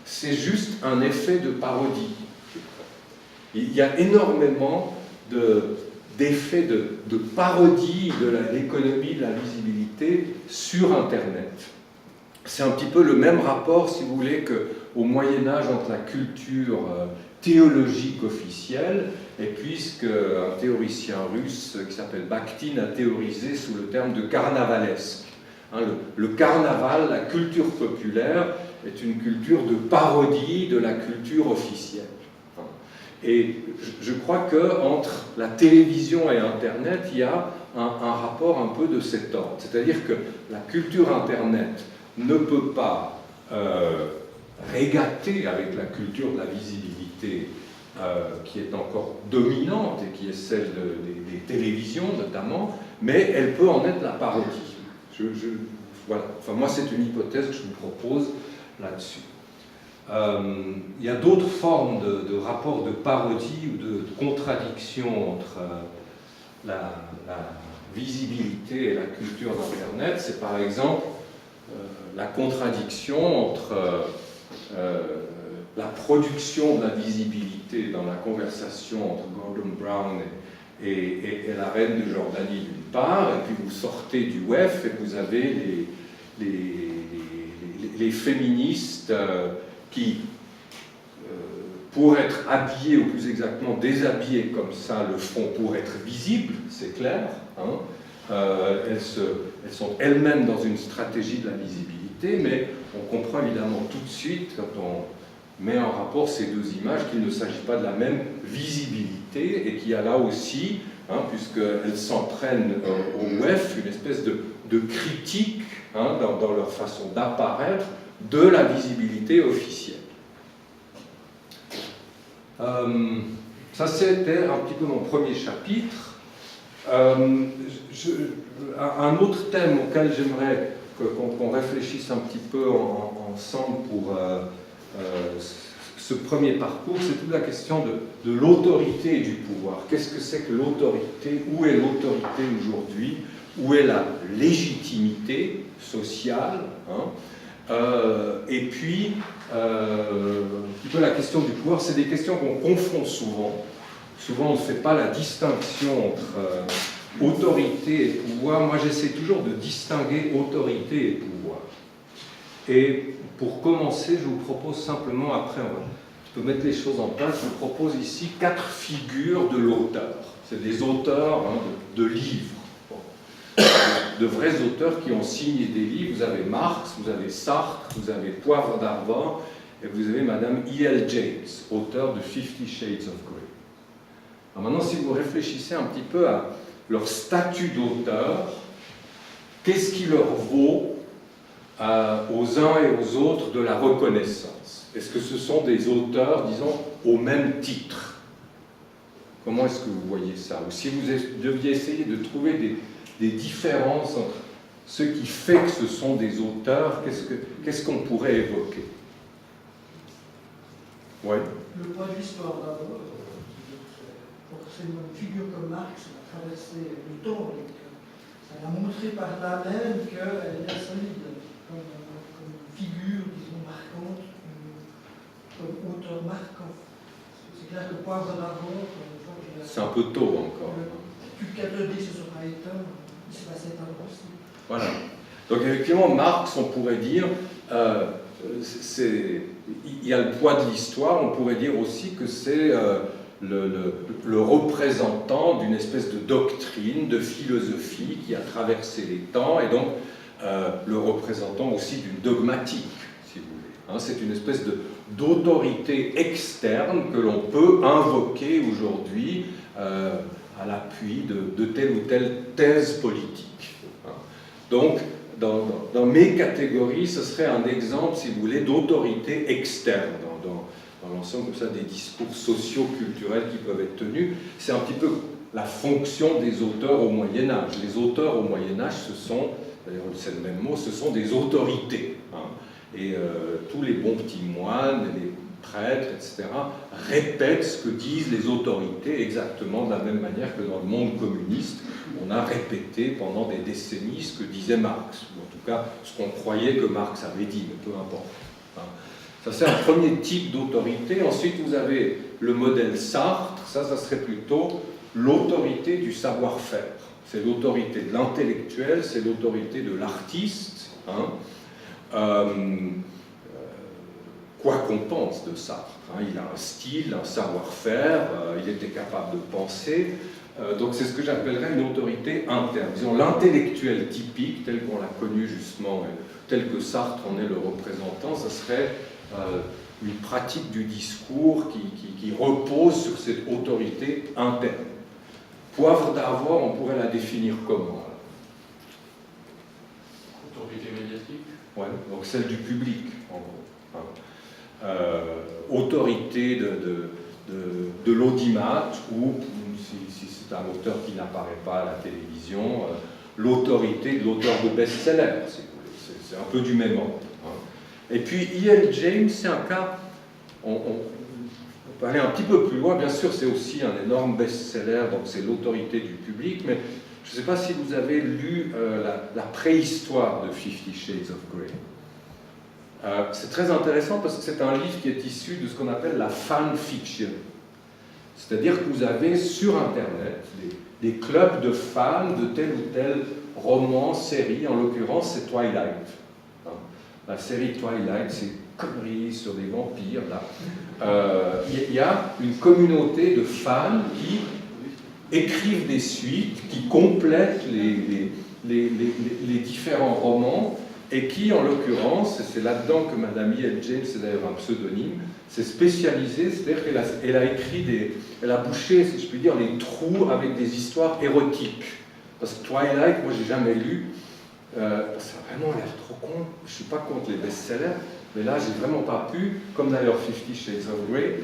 c'est juste un effet de parodie. Il y a énormément d'effets de parodie de l'économie de la visibilité sur Internet. C'est un petit peu le même rapport, si vous voulez, qu'au Moyen-Âge entre la culture théologique officielle et puis ce qu'un théoricien russe qui s'appelle Bakhtin a théorisé sous le terme de carnavalesque. Le carnaval, la culture populaire, est une culture de parodie de la culture officielle. Et je crois qu'entre la télévision et Internet, il y a un rapport un peu de cet ordre. C'est-à-dire que la culture Internet ne peut pas régater avec la culture de la visibilité qui est encore dominante et qui est celle des télévisions notamment, mais elle peut en être la parodie. Voilà. Enfin, moi, c'est une hypothèse que je vous propose là-dessus. Il y a d'autres formes de rapports de parodie ou de contradiction entre la visibilité et la culture d'Internet. C'est par exemple la contradiction entre la production de la visibilité dans la conversation entre Gordon Brown et la reine de Jordanie d'une part, et puis vous sortez du WEF et vous avez les féministes qui, pour être habillées, ou plus exactement déshabillées comme ça, le font pour être visibles, c'est clair. Elles sont elles-mêmes dans une stratégie de la visibilité, mais on comprend évidemment tout de suite, quand on met en rapport ces deux images, qu'il ne s'agit pas de la même visibilité, et qu'il y a là aussi, puisqu'elles s'entraînent au WEF, une espèce de critique dans leur façon d'apparaître de la visibilité officielle. Ça, c'était un petit peu mon premier chapitre. Un autre thème auquel j'aimerais qu'on réfléchisse un petit peu ensemble pour ce premier parcours, c'est toute la question de l'autorité et du pouvoir. Qu'est-ce que c'est que l'autorité? Où est l'autorité aujourd'hui? Où est la légitimité sociale? Et puis, un petit peu la question du pouvoir, c'est des questions qu'on confond souvent. Souvent, on ne fait pas la distinction entre autorité et pouvoir. Moi, j'essaie toujours de distinguer autorité et pouvoir. Et pour commencer, je vous propose simplement, après, je peux mettre les choses en place, je vous propose ici 4 figures de l'auteur. C'est des auteurs de livres. De vrais auteurs qui ont signé des livres. Vous avez Marx, vous avez Sartre, vous avez Poivre d'Arvor, et vous avez Madame E.L. James, auteur de 50 Shades of Grey. Alors maintenant, si vous réfléchissez un petit peu à leur statut d'auteur, qu'est-ce qui leur vaut aux uns et aux autres de la reconnaissance? Est-ce que ce sont des auteurs, disons, au même titre? Comment est-ce que vous voyez ça? Ou si vous deviez essayer de trouver des différences entre ce qui fait que ce sont des auteurs, qu'est-ce qu'on pourrait évoquer? Oui. Le point de l'histoire d'abord, pour une figure comme Marx, elle a traversé le temps, et elle a montré par là même qu'elle est solide comme figure, disons, marquante, comme auteur marquant. C'est clair que Poivre d'Arvor, c'est un peu tôt encore. Plus de 4 D, ce sera éteint. s'est passé par le aussi. Voilà. Donc effectivement, Marx, on pourrait dire, il y a le poids de l'histoire, on pourrait dire aussi que c'est le représentant d'une espèce de doctrine, de philosophie qui a traversé les temps, et donc le représentant aussi d'une dogmatique, si vous voulez. Hein, c'est une espèce d'autorité externe que l'on peut invoquer aujourd'hui à l'appui de telle ou telle thèse politique. Hein. Donc, dans mes catégories, ce serait un exemple, si vous voulez, d'autorité externe dans l'ensemble comme ça, des discours socio-culturels qui peuvent être tenus. C'est un petit peu la fonction des auteurs au Moyen-Âge. Les auteurs au Moyen-Âge, ce sont, d'ailleurs c'est le même mot, ce sont des autorités. Hein. Et tous les bons petits moines, les prêtres, etc., répètent ce que disent les autorités exactement de la même manière que dans le monde communiste, on a répété pendant des décennies ce que disait Marx, ou en tout cas ce qu'on croyait que Marx avait dit, mais peu importe. Hein. Ça, c'est un premier type d'autorité. Ensuite, vous avez le modèle Sartre. Ça serait plutôt l'autorité du savoir-faire. C'est l'autorité de l'intellectuel, c'est l'autorité de l'artiste. Hein. Quoi qu'on pense de Sartre. Hein. Il a un style, un savoir-faire, il était capable de penser. Donc c'est ce que j'appellerais une autorité interne. Disons, l'intellectuel typique, tel qu'on l'a connu justement, tel que Sartre en est le représentant, ce serait une pratique du discours qui repose sur cette autorité interne. Poivre d'Arvor, on pourrait la définir comment? Autorité médiatique. Ouais, donc celle du public, en gros. Hein. Autorité de l'audimat, ou si c'est un auteur qui n'apparaît pas à la télévision, l'autorité de l'auteur de best-seller, si vous voulez. C'est un peu du même ordre. Hein. Et puis E.L. James, c'est un cas, on peut aller un petit peu plus loin, bien sûr c'est aussi un énorme best-seller, donc c'est l'autorité du public, mais je ne sais pas si vous avez lu la préhistoire de 50 Shades of Grey. C'est très intéressant parce que c'est un livre qui est issu de ce qu'on appelle la fan fiction. C'est-à-dire que vous avez sur Internet des clubs de fans de tel ou tel roman, série, en l'occurrence c'est Twilight. Hein. La série Twilight, c'est conneries sur des vampires. Il y a une communauté de fans qui écrivent des suites, qui complètent les différents romans, et qui, en l'occurrence, c'est là-dedans que Madame E.L. James, c'est d'ailleurs un pseudonyme, s'est spécialisée, c'est-à-dire qu'elle a écrit elle a bouché, si je puis dire, les trous avec des histoires érotiques. Parce que Twilight, moi j'ai jamais lu, ça a vraiment l'air trop con, je ne suis pas contre les best-sellers, mais là j'ai vraiment pas pu, comme d'ailleurs 50 Shades of Grey,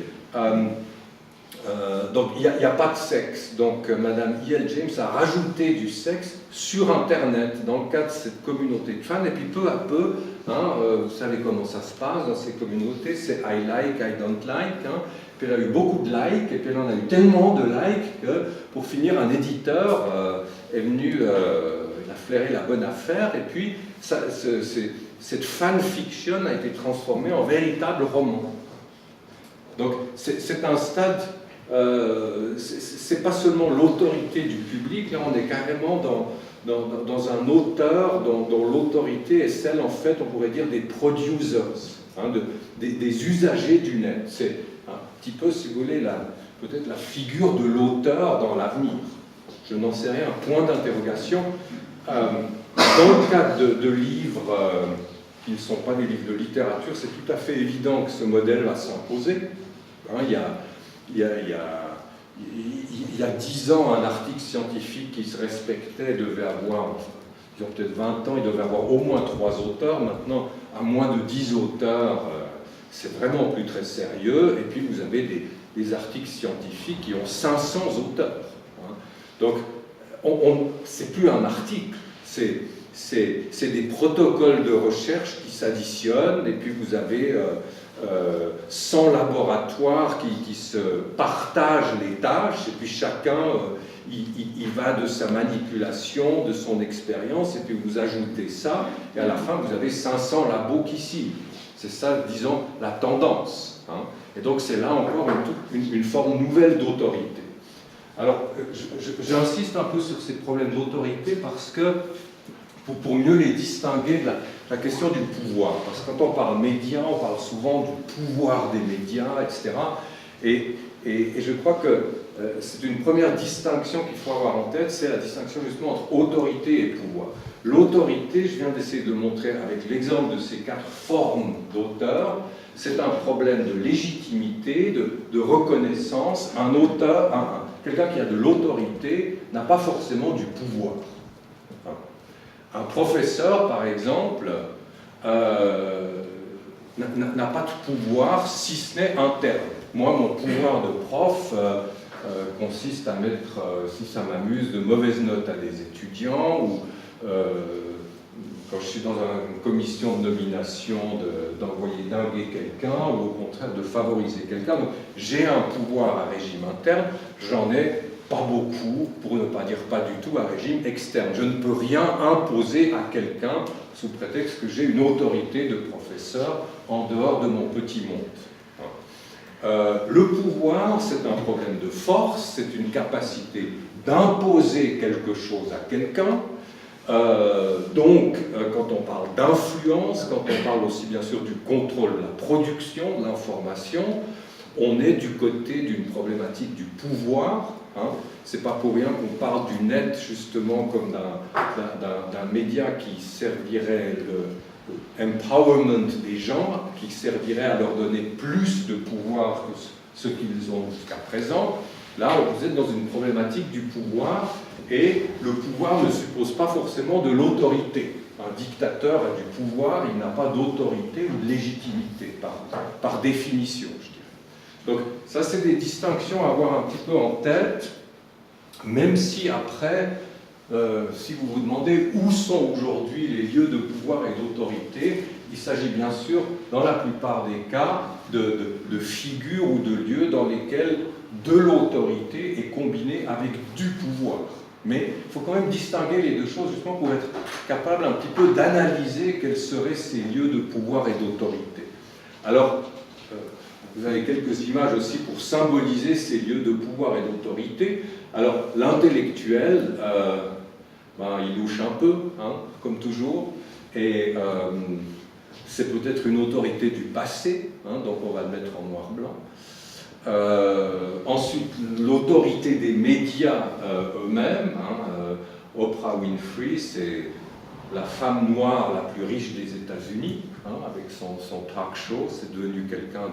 donc il n'y a pas de sexe. Donc Madame E.L. James a rajouté du sexe sur Internet dans le cadre de cette communauté de fans. Et puis peu à peu, hein, vous savez comment ça se passe dans ces communautés, c'est I like, I don't like. Hein. Puis elle a eu beaucoup de likes, et puis elle en a eu tellement de likes que pour finir, un éditeur est venu, il a flairé la bonne affaire, et puis cette fanfiction a été transformée en véritable roman. Donc c'est un stade. C'est pas seulement l'autorité du public, là on est carrément dans un auteur dont l'autorité est celle, en fait, on pourrait dire, des producers, hein, des usagers du net. C'est un petit peu, si vous voulez, peut-être la figure de l'auteur dans l'avenir. Je n'en sais rien, point d'interrogation. Dans le cadre de livres qui ne sont pas des livres de littérature, c'est tout à fait évident que ce modèle va s'imposer. Hein, il y a 10 ans, un article scientifique qui se respectait devait avoir, ils ont peut-être 20 ans, il devait avoir au moins 3 auteurs. Maintenant, à moins de 10 auteurs, c'est vraiment plus très sérieux. Et puis, vous avez des articles scientifiques qui ont 500 auteurs. Hein. Donc, c'est plus un article, c'est des protocoles de recherche qui s'additionnent, et puis vous avez 100 laboratoires qui se partagent les tâches, et puis chacun il va de sa manipulation, de son expérience, et puis vous ajoutez ça, et à la fin vous avez 500 labos qui signent. C'est ça, disons, la tendance. Hein. Et donc c'est là encore une forme nouvelle d'autorité. Alors, j'insiste un peu sur ces problèmes d'autorité parce que, pour mieux les distinguer de la question du pouvoir. Parce que quand on parle médias, on parle souvent du pouvoir des médias, etc. Et je crois que c'est une première distinction qu'il faut avoir en tête, c'est la distinction justement entre autorité et pouvoir. L'autorité, je viens d'essayer de montrer avec l'exemple de ces 4 formes d'auteur, c'est un problème de légitimité, de reconnaissance. Un auteur, quelqu'un qui a de l'autorité n'a pas forcément du pouvoir. Un professeur, par exemple, n'a pas de pouvoir si ce n'est interne. Moi, mon pouvoir de prof consiste à mettre, si ça m'amuse, de mauvaises notes à des étudiants, ou quand je suis dans une commission de nomination, d'envoyer dinguer quelqu'un, ou au contraire de favoriser quelqu'un. Donc j'ai un pouvoir à régime interne, j'en ai pas beaucoup, pour ne pas dire pas du tout, à régime externe. Je ne peux rien imposer à quelqu'un sous prétexte que j'ai une autorité de professeur en dehors de mon petit monde. Le pouvoir, c'est un problème de force, c'est une capacité d'imposer quelque chose à quelqu'un. Donc, quand on parle d'influence, quand on parle aussi bien sûr du contrôle de la production, de l'information, on est du côté d'une problématique du pouvoir. C'est pas pour rien qu'on parle du net justement comme d'un média qui servirait le empowerment des gens, qui servirait à leur donner plus de pouvoir que ce qu'ils ont jusqu'à présent. Là, vous êtes dans une problématique du pouvoir, et le pouvoir ne suppose pas forcément de l'autorité. Un dictateur a du pouvoir, il n'a pas d'autorité ou de légitimité, par définition, je dirais. Donc, ça, c'est des distinctions à avoir un petit peu en tête, même si après, si vous vous demandez où sont aujourd'hui les lieux de pouvoir et d'autorité, il s'agit bien sûr, dans la plupart des cas, de figures ou de lieux dans lesquels de l'autorité est combinée avec du pouvoir. Mais il faut quand même distinguer les deux choses, justement pour être capable un petit peu d'analyser quels seraient ces lieux de pouvoir et d'autorité. Alors, vous avez quelques images aussi pour symboliser ces lieux de pouvoir et d'autorité. Alors, l'intellectuel, il louche un peu, comme toujours, et c'est peut-être une autorité du passé, donc on va le mettre en noir-blanc. Ensuite, l'autorité des médias eux-mêmes. Oprah Winfrey, c'est la femme noire la plus riche des États-Unis, avec son talk show. C'est devenu quelqu'un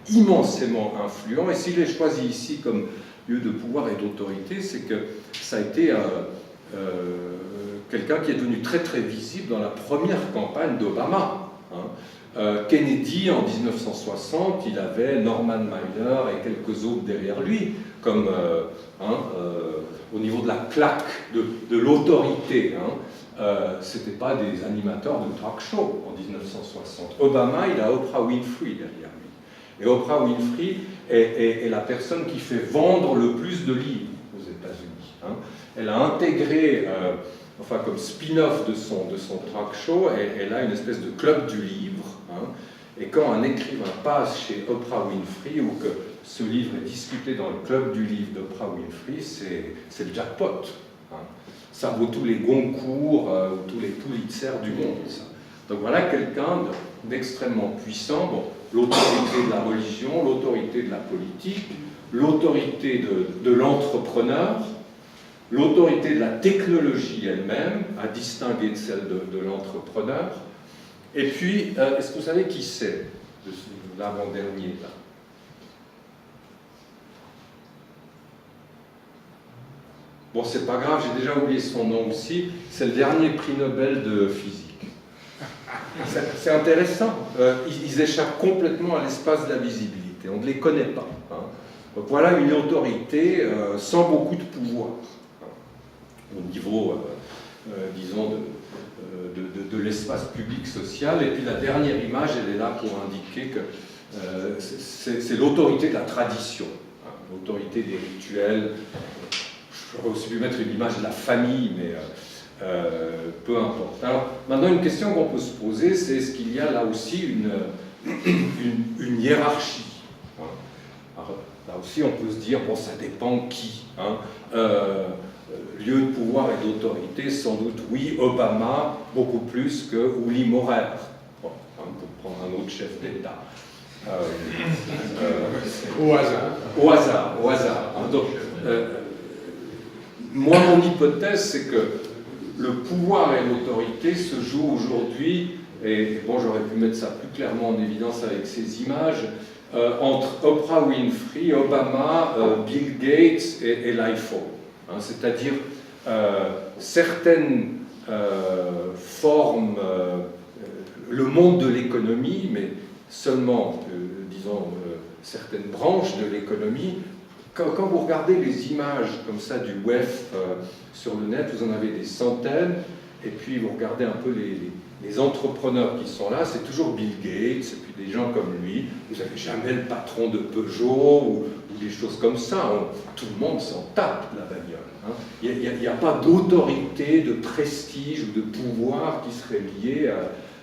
d'immensément influent. Et s'il est choisi ici comme lieu de pouvoir et d'autorité, c'est que ça a été quelqu'un qui est devenu très très visible dans la première campagne d'Obama. Kennedy, en 1960, il avait Norman Mailer et quelques autres derrière lui, comme au niveau de la plaque de l'autorité. Ce n'étaient pas des animateurs de talk show en 1960. Obama, il a Oprah Winfrey derrière lui. Et Oprah Winfrey est la personne qui fait vendre le plus de livres aux États-Unis. Elle a intégré, comme spin-off de son talk show, elle a une espèce de club du livre. Et quand un écrivain passe chez Oprah Winfrey, ou que ce livre est discuté dans le club du livre d'Oprah Winfrey, c'est le jackpot. Ça vaut tous les Goncourt, ou tous les Pulitzer du monde. Ça. Donc voilà quelqu'un d'extrêmement puissant. Bon, l'autorité de la religion, l'autorité de la politique, l'autorité de l'entrepreneur, l'autorité de la technologie elle-même, à distinguer de celle de l'entrepreneur. Et puis, est-ce que vous savez qui c'est, l'avant-dernier là? Bon, c'est pas grave, j'ai déjà oublié son nom aussi. C'est le dernier prix Nobel de physique. C'est intéressant. Ils échappent complètement à l'espace de la visibilité. On ne les connaît pas. Donc voilà une autorité sans beaucoup de pouvoir. Au niveau, disons, de l'espace public social. Et puis la dernière image, elle est là pour indiquer que c'est l'autorité de la tradition, l'autorité des rituels. J'aurais aussi pu mettre une image de la famille, mais peu importe. Alors maintenant, une question qu'on peut se poser, c'est est-ce qu'il y a là aussi une hiérarchie? Alors, là aussi on peut se dire, bon, ça dépend qui. Hein. Lieu de pouvoir et d'autorité, sans doute oui, Obama, beaucoup plus que Uli Maurer, bon, hein, pour prendre un autre chef d'État. Au hasard. Au hasard. Hein. Donc, moi, mon hypothèse, c'est que le pouvoir et l'autorité se jouent aujourd'hui, et bon, j'aurais pu mettre ça plus clairement en évidence avec ces images, entre Oprah Winfrey, Obama, Bill Gates et l'iPhone. Hein, c'est-à-dire certaines formes, le monde de l'économie, mais seulement, disons, certaines branches de l'économie. Quand vous regardez les images comme ça du WEF sur le net, vous en avez des centaines, et puis vous regardez un peu les entrepreneurs qui sont là, c'est toujours Bill Gates, et puis des gens comme lui. Vous n'avez jamais le patron de Peugeot ou des choses comme ça. Tout le monde s'en tape, la bagnole. Hein. Il n'y a pas d'autorité, de prestige ou de pouvoir qui serait lié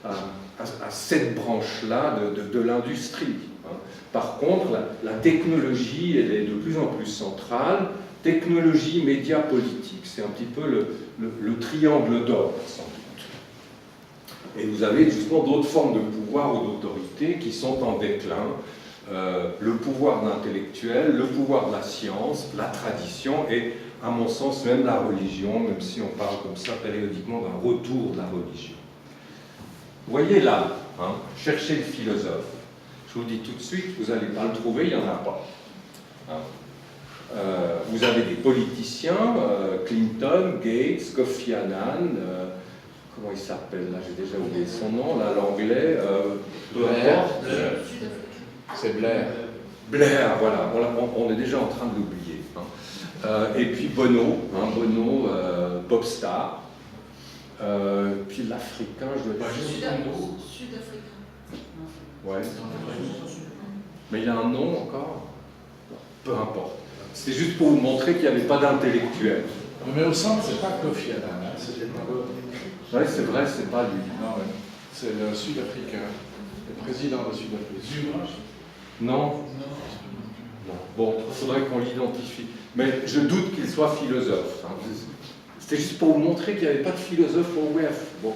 à cette branche-là de l'industrie. Hein. Par contre, la technologie, elle est de plus en plus centrale. Technologie, médias, politique, c'est un petit peu le triangle d'or, sans doute. Et vous avez justement d'autres formes de pouvoir ou d'autorité qui sont en déclin. Le pouvoir d'intellectuel, le pouvoir de la science, la tradition et, à mon sens, même la religion, même si on parle comme ça périodiquement d'un retour de la religion. Vous voyez là, hein, cherchez le philosophe. Je vous dis tout de suite, vous n'allez pas le trouver, il n'y en a pas. Hein. Vous avez des politiciens, Clinton, Gates, Kofi Annan, comment il s'appelle là, j'ai déjà oublié son nom, là, l'anglais, peu importe. C'est Blair. Blair, voilà, on est déjà en train de l'oublier. Hein. Et puis Bono, Popstar. Puis l'Africain, je dois dire. Sud-Africain. Ouais. Mais il a un nom encore? Peu importe. C'était juste pour vous montrer qu'il n'y avait pas d'intellectuel. Mais au centre, c'est pas Kofi Annan, hein, c'était pas l'autre. Oui, c'est vrai, c'est pas lui. Non, ouais. C'est le Sud-Africain, le président de Sud-Afrique. Non. Non. Bon, il faudrait qu'on l'identifie. Mais je doute qu'il soit philosophe. Hein. C'était juste pour vous montrer qu'il n'y avait pas de philosophe au WEF. Bon.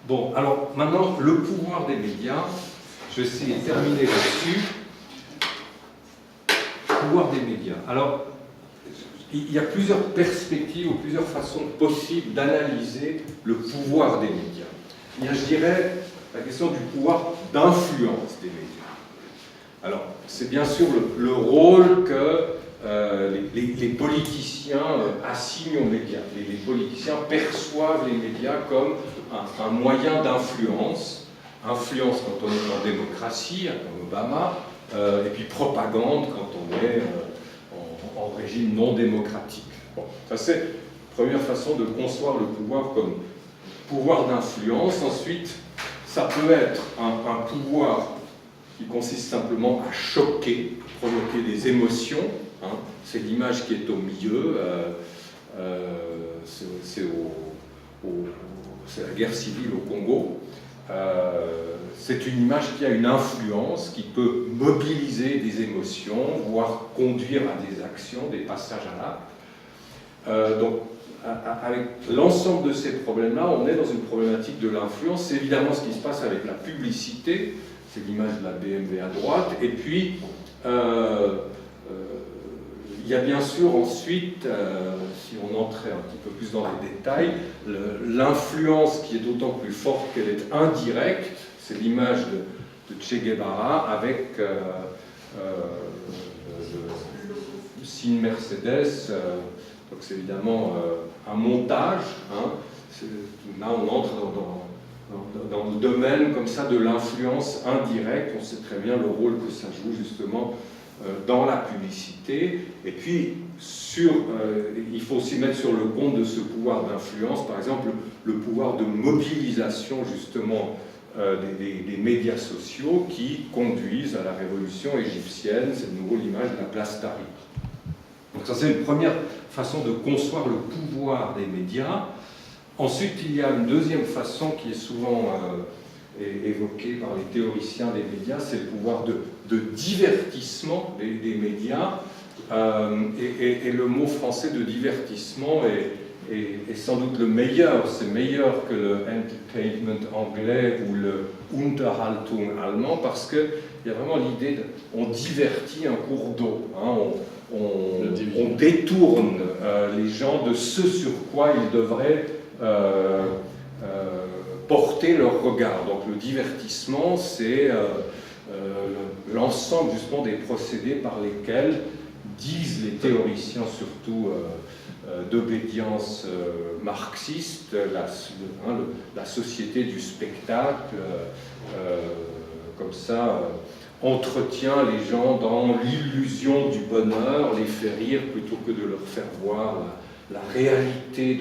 Bon, alors maintenant, le pouvoir des médias. Je vais essayer de terminer là-dessus. Pouvoir des médias. Alors, il y a plusieurs perspectives ou plusieurs façons possibles d'analyser le pouvoir des médias. Il y a, je dirais, la question du pouvoir d'influence des médias. Alors, c'est bien sûr le rôle que les politiciens assignent aux médias. Les politiciens perçoivent les médias comme un moyen d'influence. Influence quand on est en démocratie, comme Obama, et puis propagande quand on est en régime non démocratique. Bon, ça c'est la première façon de concevoir le pouvoir comme pouvoir d'influence. Ensuite, ça peut être un pouvoir qui consiste simplement à choquer, provoquer des émotions. Hein. C'est l'image qui est au milieu. C'est la guerre civile au Congo. C'est une image qui a une influence, qui peut mobiliser des émotions, voire conduire à des actions, des passages à l'acte. Donc, avec l'ensemble de ces problèmes-là, on est dans une problématique de l'influence. C'est évidemment ce qui se passe avec la publicité, c'est l'image de la BMW à droite, et puis il y a bien sûr ensuite, si on entrait un petit peu plus dans les détails, l'influence qui est d'autant plus forte qu'elle est indirecte, c'est l'image de Che Guevara avec le signe Mercedes, donc c'est évidemment un montage, hein. Là on entre dans le domaine comme ça de l'influence indirecte, on sait très bien le rôle que ça joue justement dans la publicité, et puis il faut aussi mettre sur le compte de ce pouvoir d'influence, par exemple, le pouvoir de mobilisation justement des médias sociaux qui conduisent à la révolution égyptienne, c'est de nouveau l'image de la place Tahrir. Donc ça c'est une première façon de concevoir le pouvoir des médias. Ensuite il y a une deuxième façon qui est souvent évoqué par les théoriciens des médias, c'est le pouvoir de divertissement des médias. Et le mot français de divertissement est sans doute le meilleur. C'est meilleur que le entertainment anglais ou le Unterhaltung allemand, parce qu'il y a vraiment l'idée on divertit un cours d'eau. Hein, on détourne les gens de ce sur quoi ils devraient porter leur regard. Donc le divertissement, c'est l'ensemble justement des procédés par lesquels, disent les théoriciens surtout d'obédience marxiste, la société du spectacle, comme ça, entretient les gens dans l'illusion du bonheur, les fait rire plutôt que de leur faire voir la réalité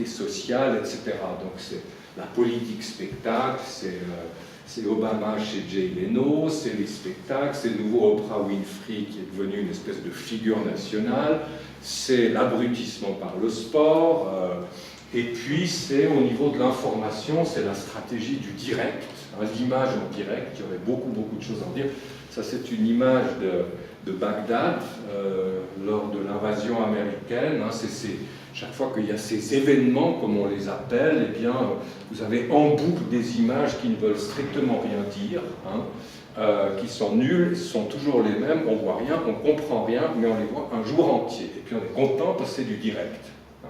sociale, etc. Donc c'est la politique spectacle, c'est Obama chez Jay Leno, c'est les spectacles, c'est le nouveau Oprah Winfrey qui est devenu une espèce de figure nationale, c'est l'abrutissement par le sport, et puis c'est au niveau de l'information, c'est la stratégie du direct, hein, l'image en direct, il y aurait beaucoup de choses à en dire. Ça, c'est une image de Bagdad lors de l'invasion américaine. Hein, chaque fois qu'il y a ces événements, comme on les appelle, eh bien, vous avez en boucle des images qui ne veulent strictement rien dire, hein, qui sont nulles, sont toujours les mêmes, on ne voit rien, on ne comprend rien, mais on les voit un jour entier. Et puis on est content parce que c'est du direct. Hein,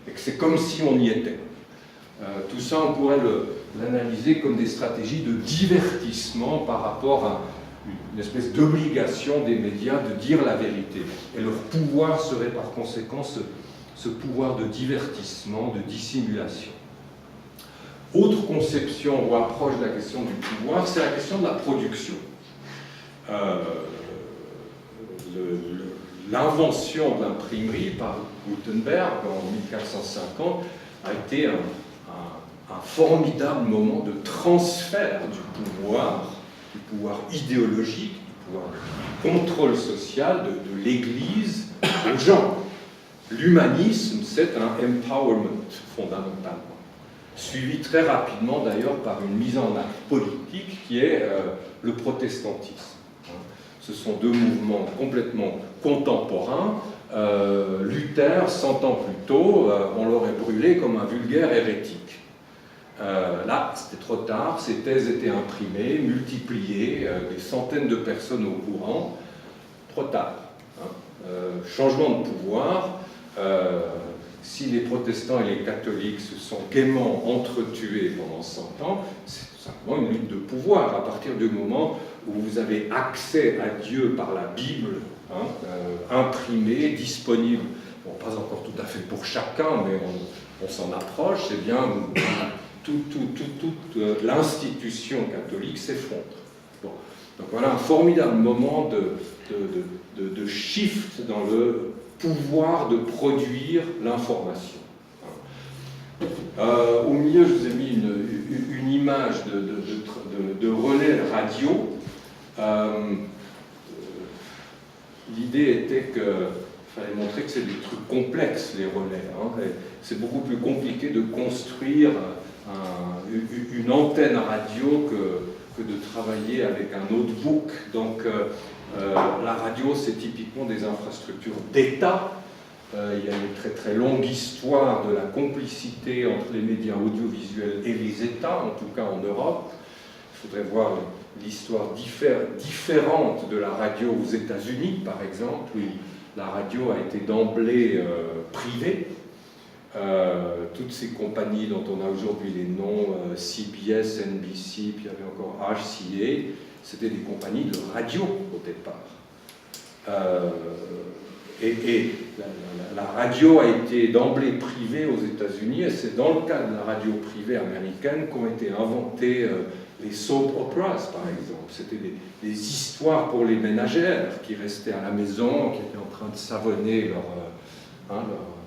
et que c'est comme si on y était. Tout ça, on pourrait l'analyser comme des stratégies de divertissement par rapport à une espèce d'obligation des médias de dire la vérité. Et leur pouvoir serait par conséquent ce pouvoir de divertissement, de dissimulation. Autre conception ou approche de la question du pouvoir, c'est la question de la production. L'invention de l'imprimerie par Gutenberg en 1450 a été un formidable moment de transfert du pouvoir idéologique, du pouvoir de contrôle social de l'Église aux gens. L'humanisme, c'est un empowerment fondamentalement, suivi très rapidement d'ailleurs par une mise en acte politique qui est le protestantisme. Ce sont deux mouvements complètement contemporains. Luther, 100 ans plus tôt, on l'aurait brûlé comme un vulgaire hérétique. Là, c'était trop tard, ces thèses étaient imprimées, multipliées, des centaines de personnes au courant. Trop tard. Hein. Changement de pouvoir. Si les protestants et les catholiques se sont gaiement entretués pendant 100 ans, c'est tout simplement une lutte de pouvoir. À partir du moment où vous avez accès à Dieu par la Bible, hein, imprimée, disponible, bon, pas encore tout à fait pour chacun, mais on s'en approche, c'est bien, toute l'institution catholique s'effondre. Bon. Donc voilà un formidable moment de shift dans le pouvoir de produire l'information. Au milieu, je vous ai mis une image de relais radio. L'idée était qu'il fallait montrer que c'est des trucs complexes, les relais. Hein, c'est beaucoup plus compliqué de construire une antenne radio que de travailler avec un notebook. Donc, la radio, c'est typiquement des infrastructures d'État. Il y a une très très longue histoire de la complicité entre les médias audiovisuels et les États, en tout cas en Europe. Il faudrait voir l'histoire différente de la radio aux États-Unis, par exemple, où la radio a été d'emblée privée. Toutes ces compagnies dont on a aujourd'hui les noms, CBS, NBC, puis il y avait encore RCA, c'était des compagnies de radio au départ. Et la radio a été d'emblée privée aux États-Unis, et c'est dans le cadre de la radio privée américaine qu'ont été inventées les soap operas, par exemple. C'était des histoires pour les ménagères qui restaient à la maison, qui étaient en train de savonner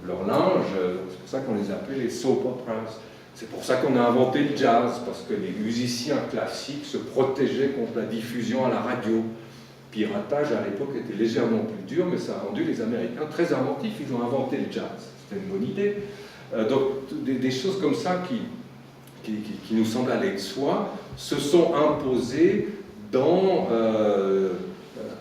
leur linge. C'est pour ça qu'on les appelait les soap operas. C'est pour ça qu'on a inventé le jazz, parce que les musiciens classiques se protégeaient contre la diffusion à la radio. Piratage à l'époque était légèrement plus dur, mais ça a rendu les Américains très inventifs. Ils ont inventé le jazz. C'était une bonne idée. Donc des choses comme ça qui nous semblent aller de soi, se sont imposés dans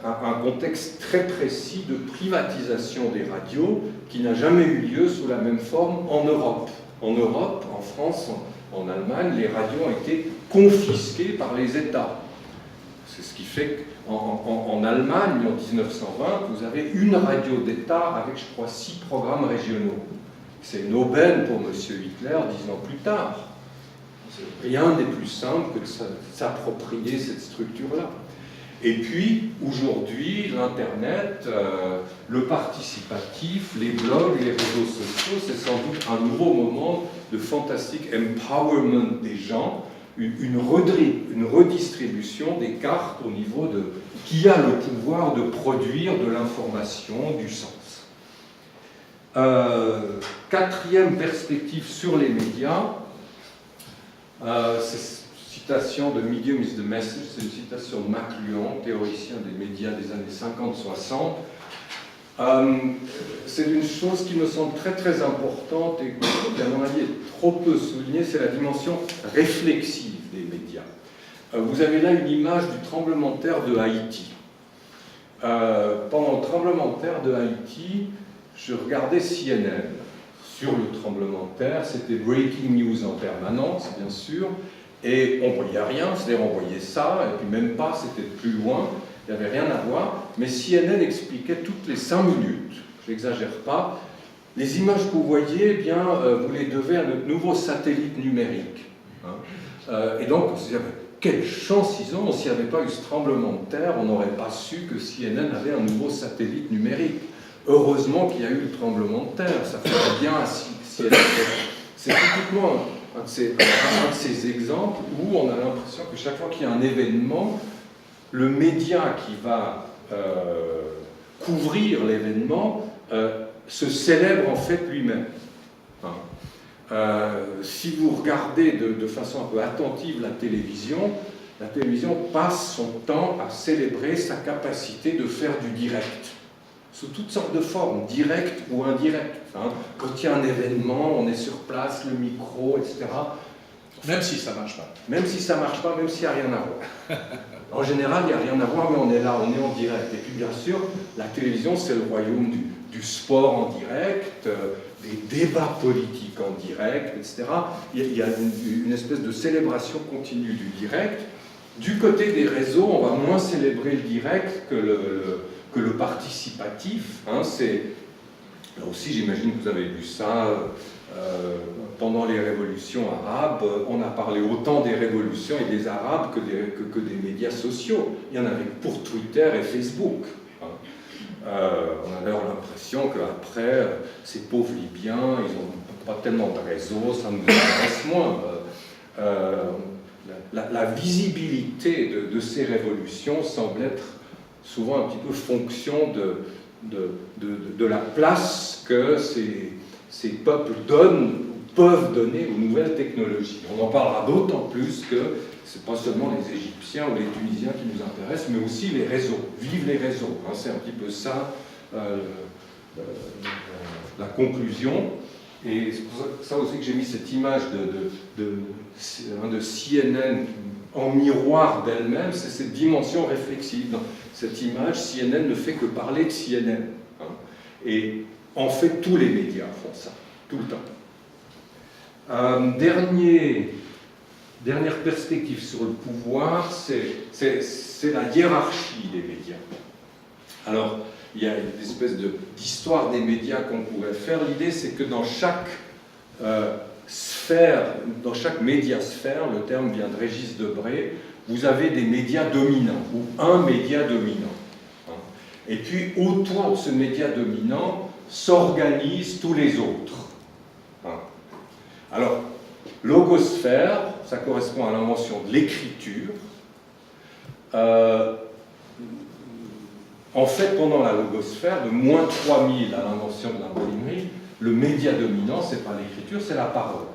un contexte très précis de privatisation des radios qui n'a jamais eu lieu sous la même forme en Europe. En Europe, en France, en Allemagne, les radios ont été confisquées par les États. C'est ce qui fait qu'en Allemagne, en 1920, vous avez une radio d'État avec, je crois, 6 programmes régionaux. C'est une aubaine pour M. Hitler 10 ans plus tard. Rien n'est plus simple que de s'approprier cette structure-là. Et puis, aujourd'hui, l'Internet, le participatif, les blogs, les réseaux sociaux, c'est sans doute un nouveau moment de fantastique empowerment des gens, une redistribution des cartes au niveau de qui a le pouvoir de produire de l'information, du sens. Quatrième perspective sur les médias, c'est citation de Medium is the Message, c'est une citation de McLuhan, théoricien des médias des années 50-60. C'est une chose qui me semble très très importante et qui, à mon avis, est trop peu soulignée, c'est la dimension réflexive des médias. Vous avez là une image du tremblement de terre de Haïti. Pendant le tremblement de terre de Haïti, je regardais CNN sur le tremblement de terre, c'était breaking news en permanence, bien sûr, et on ne voyait rien, c'est-à-dire on voyait ça, et puis même pas, c'était plus loin, il n'y avait rien à voir, mais CNN expliquait toutes les 5 minutes, je n'exagère pas, les images que vous voyez, eh bien, vous les devez à notre nouveau satellite numérique. Et donc, on se disait, quelle chance ils ont, s'il n'y avait pas eu ce tremblement de terre, on n'aurait pas su que CNN avait un nouveau satellite numérique. Heureusement qu'il y a eu le tremblement de terre, ça fait bien à CNN. C'est typiquement un de ces exemples où on a l'impression que chaque fois qu'il y a un événement, le média qui va couvrir l'événement se célèbre en fait lui-même. Si vous regardez de façon un peu attentive la télévision passe son temps à célébrer sa capacité de faire du direct, sous toutes sortes de formes, directes ou indirectes. Quand il y a un événement, on est sur place, le micro, etc. Même si ça ne marche pas. Même si ça ne marche pas, même s'il n'y a rien à voir. En général, il n'y a rien à voir, mais on est là, on est en direct. Et puis bien sûr, la télévision, c'est le royaume du sport en direct, des débats politiques en direct, etc. Il y a une espèce de célébration continue du direct. Du côté des réseaux, on va moins célébrer le direct que le participatif. Là aussi, j'imagine que vous avez vu ça pendant les révolutions arabes. On a parlé autant des révolutions et des arabes que des médias sociaux. Il y en avait pour Twitter et Facebook. On a d'ailleurs l'impression qu'après, ces pauvres Libyens, ils n'ont pas tellement de réseaux, ça nous intéresse moins. La visibilité de ces révolutions semble être souvent un petit peu fonction de la place que ces peuples peuvent donner aux nouvelles technologies. On en parlera d'autant plus que ce n'est pas seulement les Égyptiens ou les Tunisiens qui nous intéressent, mais aussi les réseaux. Vive les réseaux. C'est un petit peu ça la conclusion. Et c'est pour ça aussi que j'ai mis cette image de CNN en miroir d'elle-même, c'est cette dimension réflexive. Dans cette image, CNN ne fait que parler de CNN. Et en fait, tous les médias font ça, tout le temps. Dernière perspective sur le pouvoir, c'est la hiérarchie des médias. Alors, il y a une espèce d'histoire des médias qu'on pourrait faire. L'idée, c'est que dans chaque sphère, dans chaque médiasphère, le terme vient de Régis Debray, vous avez des médias dominants, ou un média dominant. Et puis, autour de ce média dominant, s'organisent tous les autres. Alors, logosphère, ça correspond à l'invention de l'écriture. En fait, pendant la logosphère, de moins 3000 à l'invention de l'imprimerie, le média dominant, ce n'est pas l'écriture, c'est la parole.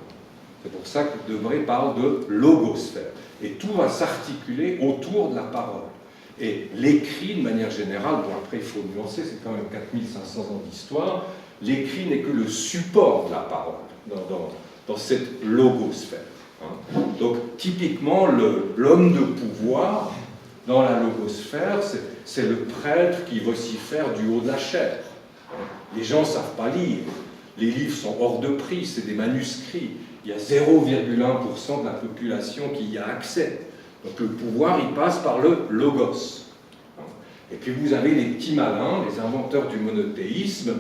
C'est pour ça que Debray parle de logosphère. Et tout va s'articuler autour de la parole. Et l'écrit, de manière générale, bon après il faut nuancer, c'est quand même 4500 ans d'histoire, l'écrit n'est que le support de la parole dans cette logosphère. Hein. Donc typiquement, l'homme de pouvoir dans la logosphère, c'est le prêtre qui vocifère du haut de la chair. Les gens ne savent pas lire. Les livres sont hors de prix, c'est des manuscrits. Il y a 0,1% de la population qui y a accès. Donc le pouvoir, il passe par le logos. Et puis vous avez les petits malins, les inventeurs du monothéisme,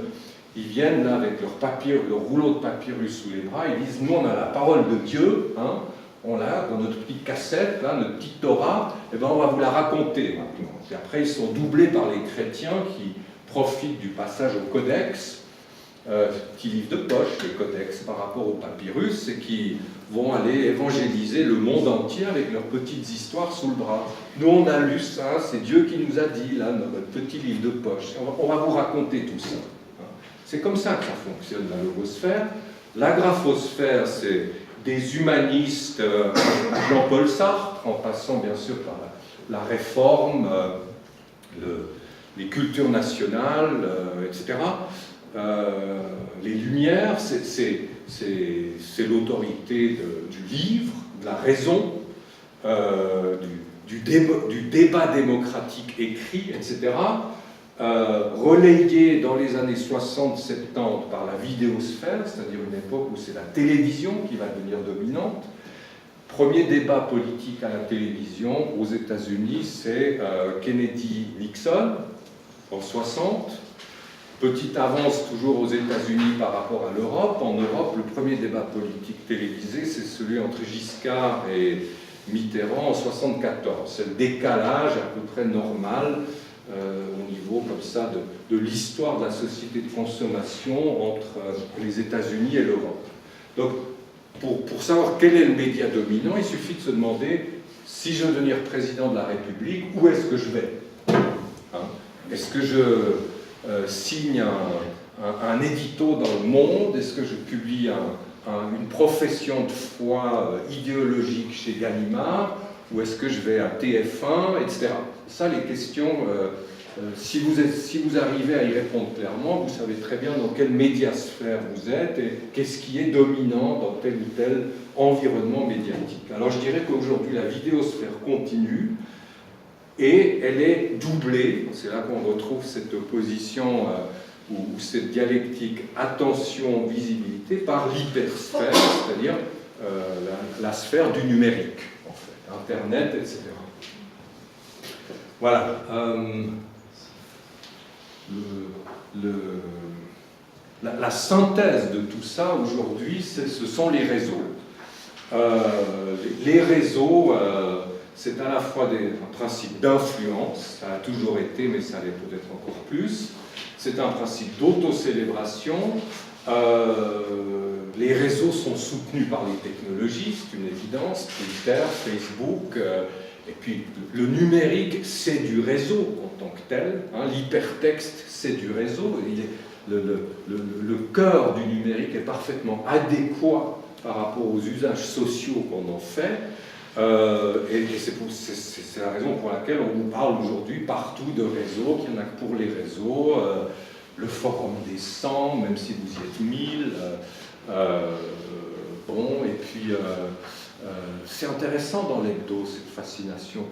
ils viennent là avec leur rouleau de papyrus sous les bras, ils disent, nous on a la parole de Dieu, hein, on l'a dans notre petite cassette, là, notre petite Torah, et ben on va vous la raconter maintenant. Et après ils sont doublés par les chrétiens qui profitent du passage au codex, petit livre de poche, les codex par rapport au papyrus, et qui vont aller évangéliser le monde entier avec leurs petites histoires sous le bras. Nous, on a lu ça, c'est Dieu qui nous a dit, là, dans notre petit livre de poche. On va vous raconter tout ça. C'est comme ça que ça fonctionne, la logosphère. La graphosphère, c'est des humanistes, Jean-Paul Sartre, en passant bien sûr par la réforme, les cultures nationales, etc. Les Lumières, c'est l'autorité du livre, de la raison, du débat démocratique écrit, etc., relayé dans les années 60-70 par la vidéosphère, c'est-à-dire une époque où c'est la télévision qui va devenir dominante. Premier débat politique à la télévision aux États-Unis, c'est Kennedy-Nixon en 60. Petite avance toujours aux États-Unis par rapport à l'Europe. En Europe, le premier débat politique télévisé, c'est celui entre Giscard et Mitterrand en 74. C'est le décalage à peu près normal au niveau comme ça de l'histoire de la société de consommation entre les États-Unis et l'Europe. Donc, pour savoir quel est le média dominant, il suffit de se demander, si je veux devenir président de la République, où est-ce que je vais, hein? Est-ce que je signe un édito dans le Monde? Est-ce que je publie une profession de foi idéologique chez Gallimard? Ou est-ce que je vais à TF1, etc. Ça, les questions, si vous arrivez à y répondre clairement, vous savez très bien dans quelle médiasphère vous êtes et qu'est-ce qui est dominant dans tel ou tel environnement médiatique. Alors je dirais qu'aujourd'hui, la vidéosphère continue et elle est doublée, c'est là qu'on retrouve cette opposition ou cette dialectique attention-visibilité par l'hypersphère, c'est-à-dire la sphère du numérique. Internet, etc. Voilà. La synthèse de tout ça aujourd'hui, ce sont les réseaux. Les réseaux, c'est à la fois un principe d'influence, ça a toujours été, mais ça l'est peut-être encore plus. C'est un principe d'autocélébration. Les réseaux sont soutenus par les technologies, c'est une évidence, Twitter, Facebook, et puis le numérique, c'est du réseau en tant que tel, hein, l'hypertexte, c'est du réseau, le cœur du numérique est parfaitement adéquat par rapport aux usages sociaux qu'on en fait, et c'est la raison pour laquelle on nous parle aujourd'hui partout de réseaux, qu'il n'y en a que pour les réseaux, le forum des 100, même si vous y êtes 1000, bon, et puis c'est intéressant dans l'hebdo, cette fascination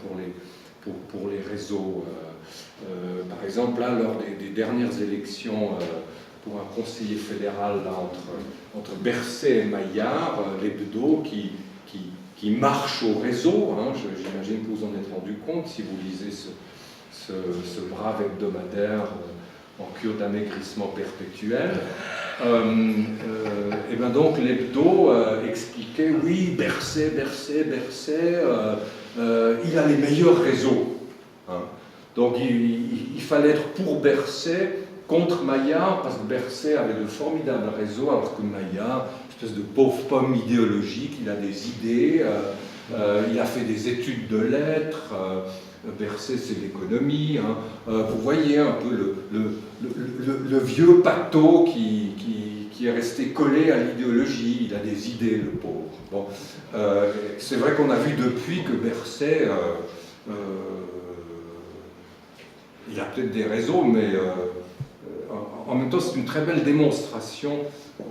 pour les réseaux. Par exemple, là, lors des dernières élections pour un conseiller fédéral là, entre Bercé et Maillard, l'hebdo qui marche au réseau, hein, j'imagine que vous en êtes rendu compte si vous lisez ce brave hebdomadaire en cure d'amaigrissement perpétuel. Et bien donc l'hebdo expliquait, oui, Bercé, il a les meilleurs réseaux. Hein. Donc il fallait être pour Bercé contre Maillard, parce que Bercé avait de formidables réseaux, alors que Maillard, espèce de pauvre pomme idéologique, il a des idées, il a fait des études de lettres, Bercé c'est l'économie, hein. Vous voyez un peu le vieux pâteau qui est resté collé à l'idéologie, il a des idées le pauvre. Bon. C'est vrai qu'on a vu depuis que Bercé, il a peut-être des réseaux, mais en même temps, c'est une très belle démonstration,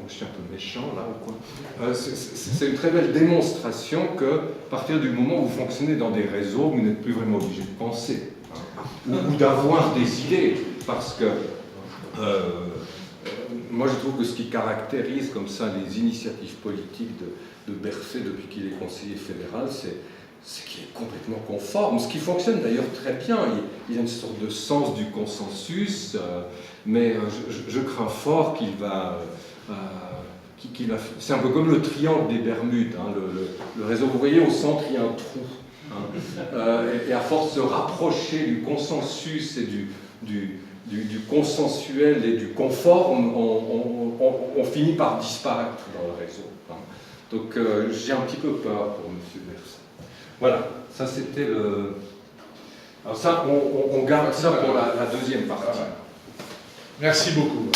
je suis un peu méchant là ou quoi, c'est une très belle démonstration que, à partir du moment où vous fonctionnez dans des réseaux, vous n'êtes plus vraiment obligé de penser, hein, ou d'avoir des idées, parce que moi je trouve que ce qui caractérise comme ça les initiatives politiques de Bercé depuis qu'il est conseiller fédéral, c'est qu'il est complètement conforme, ce qui fonctionne d'ailleurs très bien. Il y a une sorte de sens du consensus, mais je crains fort qu'il va... c'est un peu comme le triangle des Bermudes, hein, le réseau. Vous voyez, au centre, il y a un trou. Hein, et à force de se rapprocher du consensus et du consensuel et du conforme, on finit par disparaître dans le réseau. Hein. Donc j'ai un petit peu peur pour M. Bercé. Voilà, ça c'était le... Alors ça, on garde ça pour la deuxième partie. Merci beaucoup.